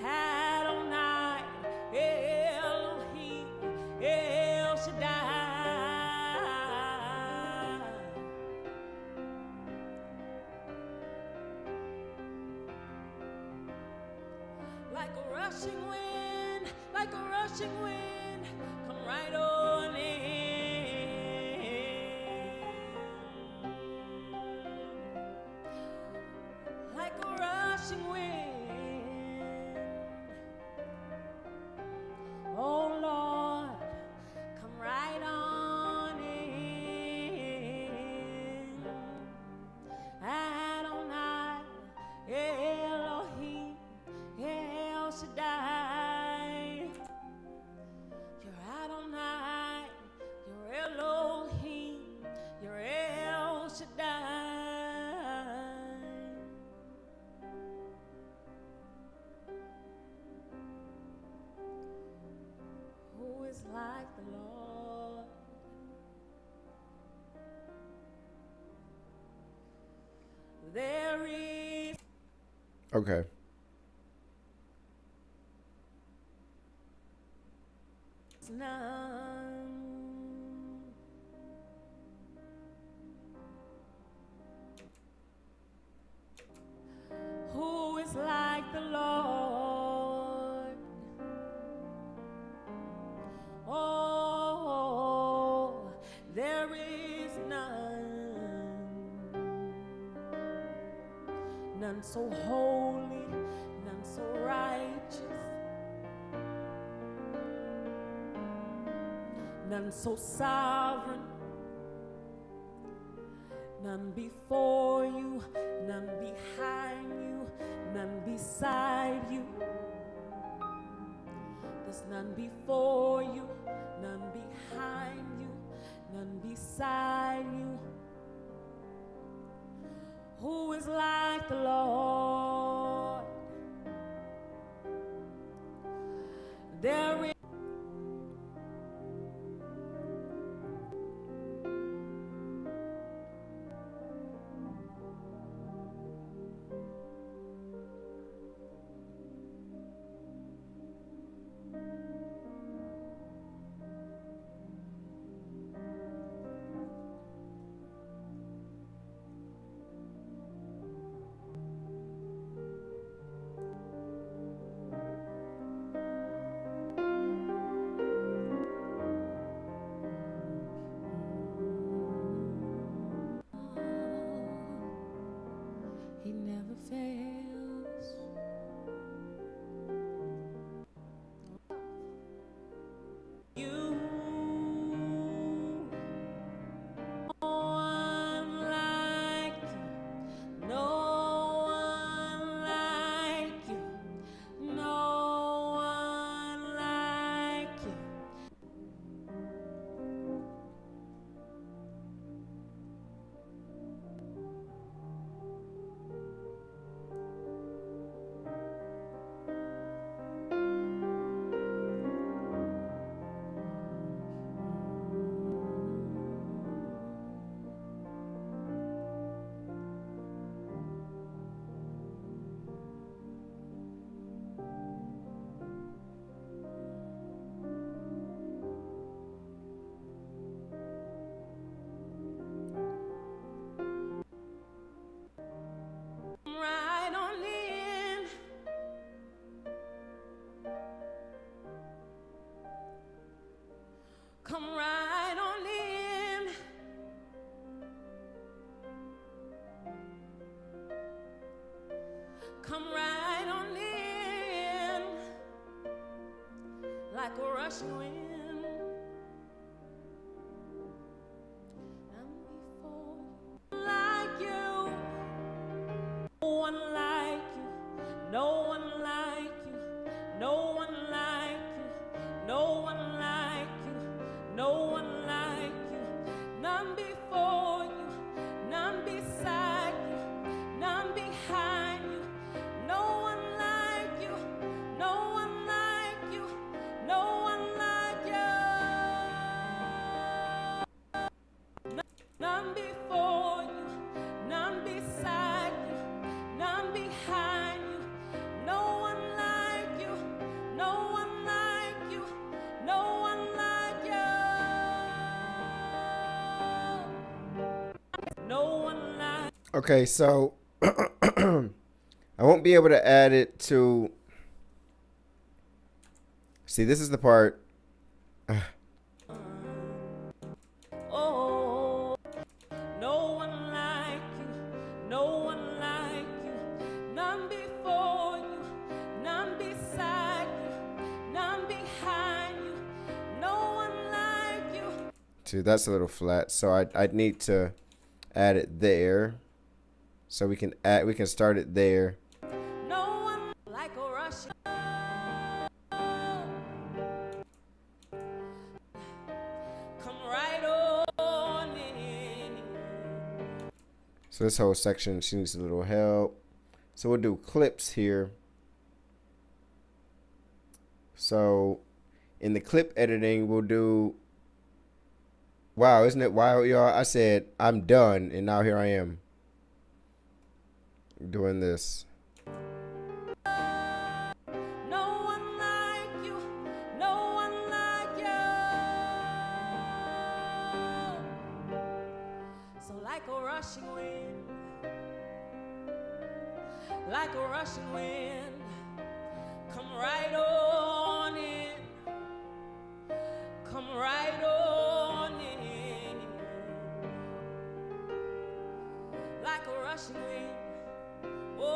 Adonai, Elohim, El Shaddai. Like a rushing wind, like a rushing wind, come right on in. Like a rushing wind, oh Lord, come right on in. Adonai, Elohim, El Shaddai. You're Adonai, you're Elohim, you're El Shaddai. Who is like the Lord? There is Okay. none. Who is like the Lord? Oh, there is none. None so holy, none so righteous, none so sovereign, none before you, none behind you, none beside you. There's none before you, none behind you, none beside you. Who is like the Lord? There is like a rushing wind. None before you like you. No one like you. No one like you. No one like you. No one like you. No one like you. None before you. None beside you. None behind you. No one like you. No one like you. No one like you. None before you. None beside you. None behind you. No one like you. No one like you. No one like you. No one like. Okay, so I won't be able to add it to. See, this is the part. Oh, no one like you, no one like you, none before you, none beside you, none behind you, no one like you. See, that's a little flat, so I'd need to add it there, so we can start it there. No one like a rushing. Come right on in. So this whole section, she needs a little help. So we'll do clips here. So in the clip editing, we'll do. Wow, isn't it wild, y'all? I said I'm done, and now here I am doing this. No one like you, no one like you. So like a rushing wind, like a rushing wind, come right on in, come right on in, like a rushing wind. Oh,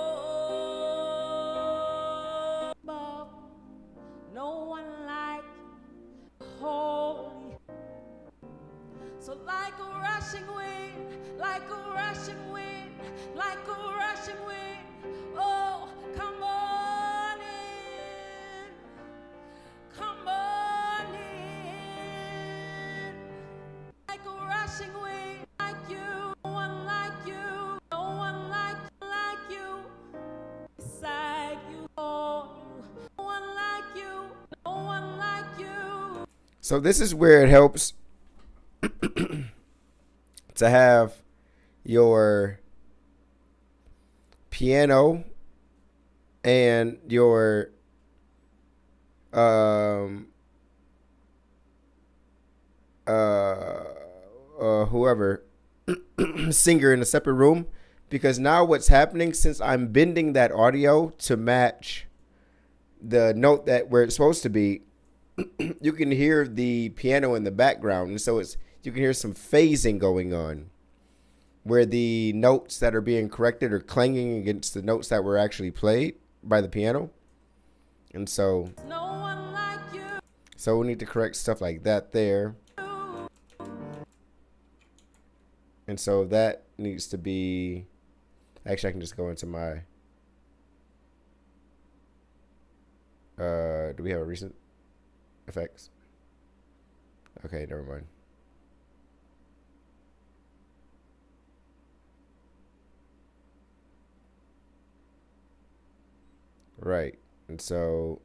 no one like you, holy. So like a rushing wind, like a rushing wind, like a rushing wind. Oh, come on in, come on in. Like a rushing wind, like you, no one like you, no one like you. Beside you, oh, no one like you, no one like you. So this is where it helps to have your piano and your whoever singer in a separate room, because now what's happening, since I'm bending that audio to match the note that where it's supposed to be, you can hear the piano in the background, and so you can hear some phasing going on where the notes that are being corrected are clanging against the notes that were actually played by the piano. And so No one like you. So we need to correct stuff like that there. And so that needs to be, actually I can just go into my, do we have a recent effects? Okay, never mind. Right, and so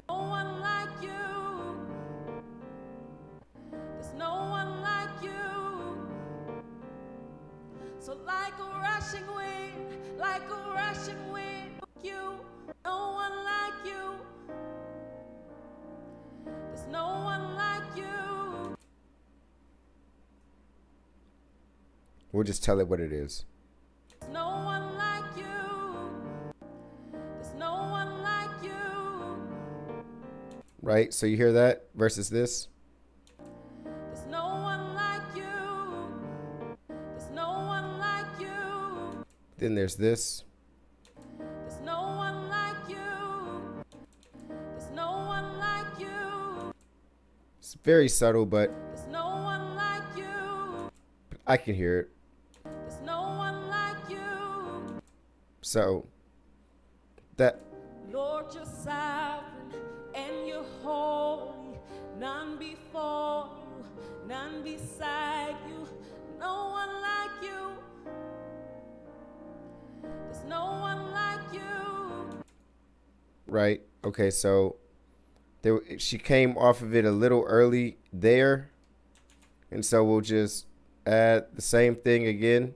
No one like you. There's no one like you. So like a rushing wind, like a rushing wind, you. No one like you. There's no one like you. we'll just tell it what it is. There's no one like you. There's no one like you. Right, so you hear that versus this. There's no one like you. There's no one like you. Then there's this. There's no one like you. There's no one like you. It's very subtle, but There's no one like you. I can hear it. There's no one like you. So that Lord, you're sovereign and you're holy. None before you, none beside you. No one like you. There's no one like you. right. Okay, so there she came off of it a little early there. And so we'll just add the same thing again.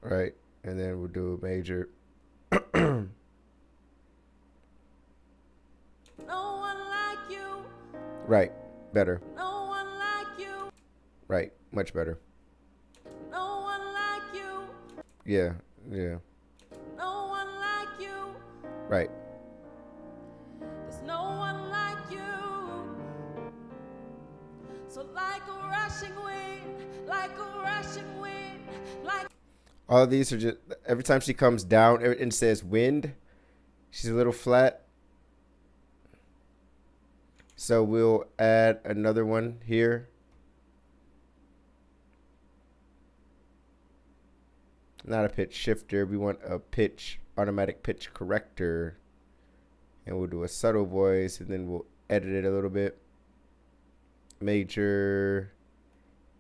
Right. And then we'll do a major. No one like you. Right. Better. No one like you. Right. Much better. No one like you. Yeah. Yeah. No one like you. Right. There's no one like you. So like a rushing wind, like a rushing wind, like All of these are just, every time she comes down and says wind, she's a little flat. So we'll add another one here. Not a pitch shifter. We want a automatic pitch corrector. And we'll do a subtle voice, and then we'll edit it a little bit. Major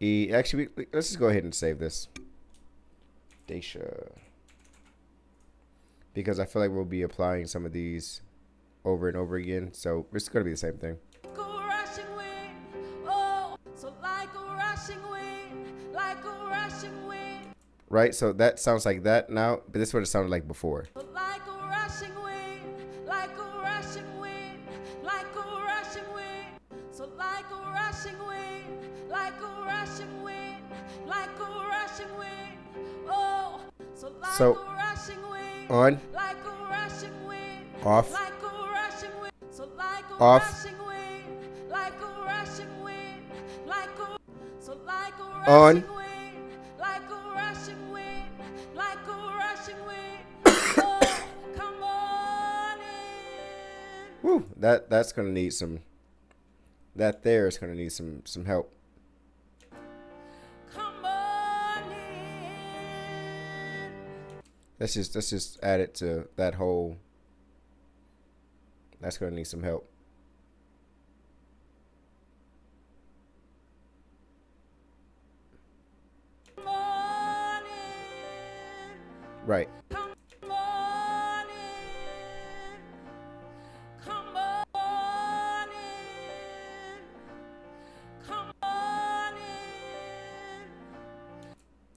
E. Actually, let's just go ahead and save this. Daisha. Because I feel like we'll be applying some of these over and over again. So it's going to be the same thing. a rushing wind. Oh, so like a rushing wind, like a rushing wind. Right? So that sounds like that now. But this is what it sounded like before. So like a rushing wind, like a rushing wind, like a rushing wind. So like a rushing wind, like a rushing wind, like a rushing wind. Oh, so like So, a rushing wind, on, like a rushing wind, off, like a rushing wind. So like a off. rushing wind, like a rushing wind, like a so like a On. rushing wind, like a rushing wind, like a rushing wind. Oh, come on in. Woo, that's gonna need some. That there is gonna need some help. Come on in. Let's just add it to that whole. That's gonna need some help. Come on in. Right. Come on in. Come on in. Come on in.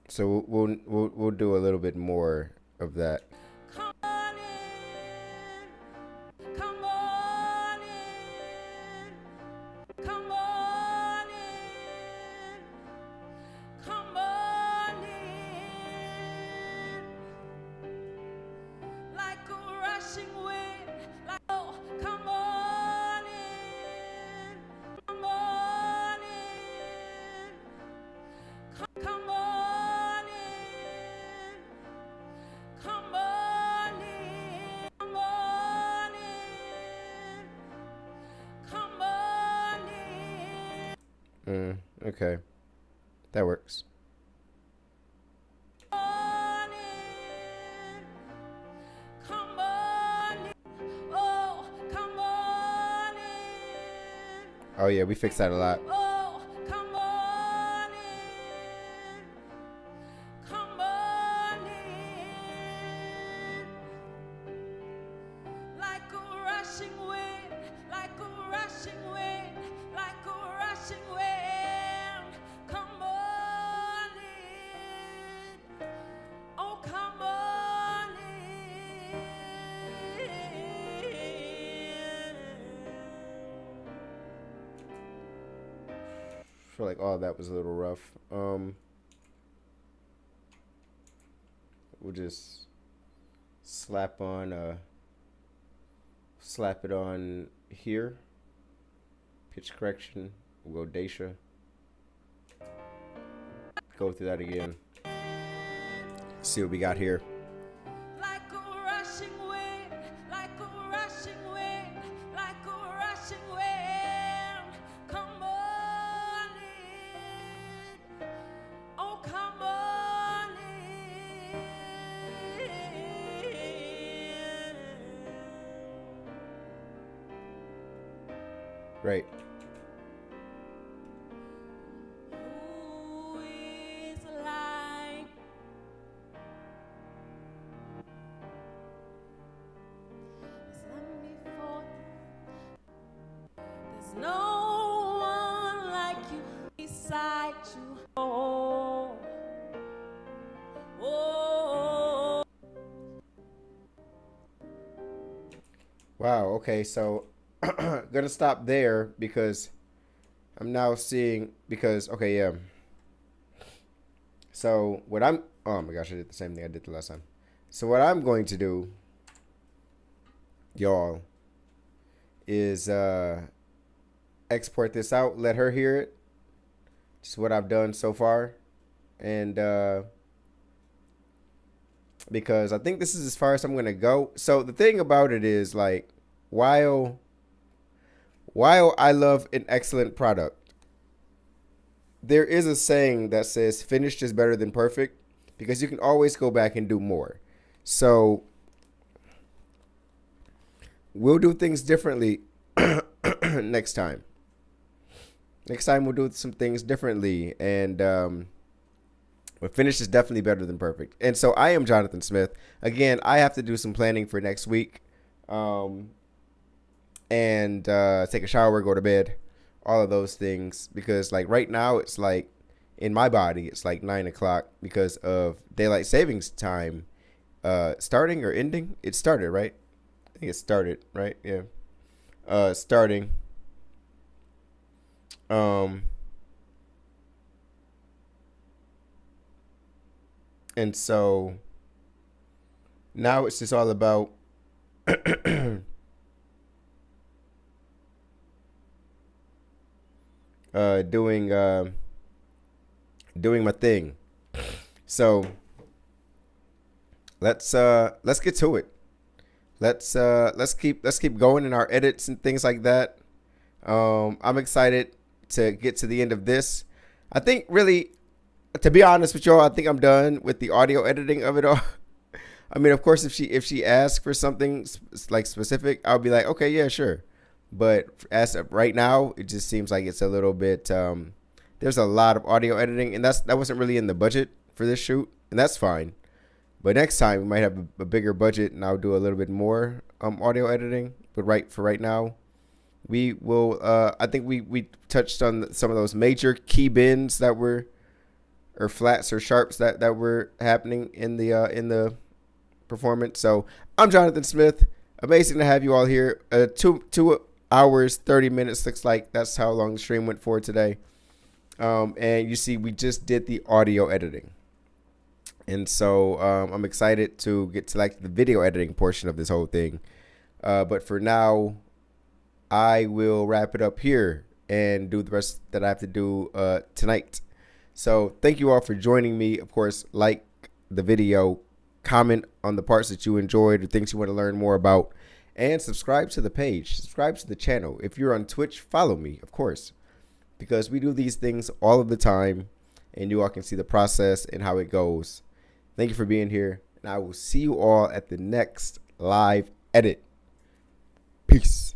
So we'll do a little bit more of that. Come on in. Come on in. Come on in. Come on in. Like a rushing wind. Like oh, come on in. Come on in. Come on in. Come on in. Come on in. Come on in. Okay, that works. Come on in. Come on in. Oh, come on in. Oh yeah, we fixed that a lot. Oh, come on in. Come on in. Like a rushing wind, like a rushing wind, like a rushing wind. Come on in. Oh, come on in. I feel like all that was a little rough. We'll just slap it on here. Pitch correction. We'll go Daisha. Go through that again. See what we got here. Like a rushing wind, like a rushing wind, like a rushing wind. Come on in. Oh, come on in. Right. Who is like? There's none before. There's no one like you beside you. Oh, oh. Wow. Okay. So, gonna stop there because I'm now seeing okay, yeah. So what I'm oh my gosh, I did the same thing I did the last time. So what I'm going to do, y'all, is export this out, let her hear it. Just what I've done so far. And because I think this is as far as I'm gonna go. So the thing about it is, like, while I love an excellent product, there is a saying that says finished is better than perfect, because you can always go back and do more. So we'll do things differently next time. Next time we'll do some things differently, and but finished is definitely better than perfect. And so I am Jonathan Smith. Again, I have to do some planning for next week, and take a shower, go to bed, all of those things, because like right now it's like in my body it's like 9 o'clock because of daylight savings time starting or ending. It started, right? I think it started, right? Yeah. Starting. And so now it's just all about doing my thing. So let's get to it. Let's keep going in our edits and things like that. I'm excited to get to the end of this. I think, really, to be honest with y'all, I think I'm done with the audio editing of it all. I mean, of course, if she asks for something like specific, I'll be like, okay, yeah, sure. But as of right now, it just seems like it's a little bit. There's a lot of audio editing, and that wasn't really in the budget for this shoot, and that's fine. But next time we might have a bigger budget, and I'll do a little bit more audio editing. But right now, we will. I think we touched on some of those major key bends that were, or flats or sharps that were happening in the performance. So I'm Jonathan Smith. Amazing to have you all here. 2 hours 30 minutes looks like that's how long the stream went for today. And you see, we just did the audio editing. And so I'm excited to get to like the video editing portion of this whole thing. But for now, I will wrap it up here and do the rest that I have to do tonight. So thank you all for joining me. Of course, like the video, comment on the parts that you enjoyed or things you want to learn more about, and subscribe to the page, subscribe to the channel. If you're on Twitch, follow me, of course, because we do these things all of the time, and you all can see the process and how it goes. Thank you for being here, and I will see you all at the next live edit. Peace.